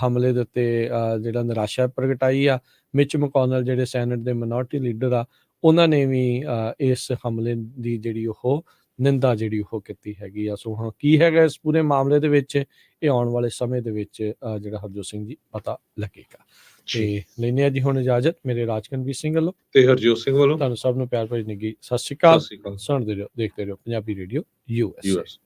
Speaker 1: ਹਮਲੇ ਦੇ ਉੱਤੇ ਜਿਹੜਾ ਨਿਰਾਸ਼ਾ ਪ੍ਰਗਟਾਈ ਆ। ਮਿਚ ਮਕੌਨਲ ਜਿਹੜੇ ਸੈਨੇਟ ਦੇ ਮਿਨੋਰਟੀ ਲੀਡਰ ਆ, ਉਹਨਾਂ ਨੇ ਵੀ ਇਸ ਹਮਲੇ ਦੀ ਜਿਹੜੀ ਉਹ ਨਿੰਦਾ ਜਿਹੜੀ ਉਹ ਕੀਤੀ ਹੈਗੀ ਆ। ਸੋ ਹੁਣ ਕੀ ਹੈਗਾ ਇਸ ਪੂਰੇ ਮਾਮਲੇ ਦੇ ਵਿੱਚ, ਇਹ ਆਉਣ ਵਾਲੇ ਸਮੇਂ ਦੇ ਵਿੱਚ ਜਿਹੜਾ ਹਰਜੋਤ ਸਿੰਘ ਜੀ ਪਤਾ ਲੱਗੇਗਾ। ਤੇ ਲੈਂਦੇ ਆ ਜੀ ਹੁਣ ਇਜਾਜ਼ਤ, ਮੇਰੇ ਰਾਜਕਨਵੀਰ ਸਿੰਘ ਵੱਲੋਂ
Speaker 2: ਤੇ ਹਰਜੋਤ ਸਿੰਘ ਵੱਲੋਂ
Speaker 1: ਤੁਹਾਨੂੰ ਸਭ ਨੂੰ ਪਿਆਰ ਭਰੀ ਨਿੱਘੀ ਸਤਿ ਸ਼੍ਰੀ ਅਕਾਲ।
Speaker 2: ਸਤਿ ਸ਼੍ਰੀ ਅਕਾਲ।
Speaker 1: ਸੁਣਦੇ ਰਹੋ, ਦੇਖਦੇ ਰਹੋ ਪੰਜਾਬੀ ਰੇਡੀਓ US।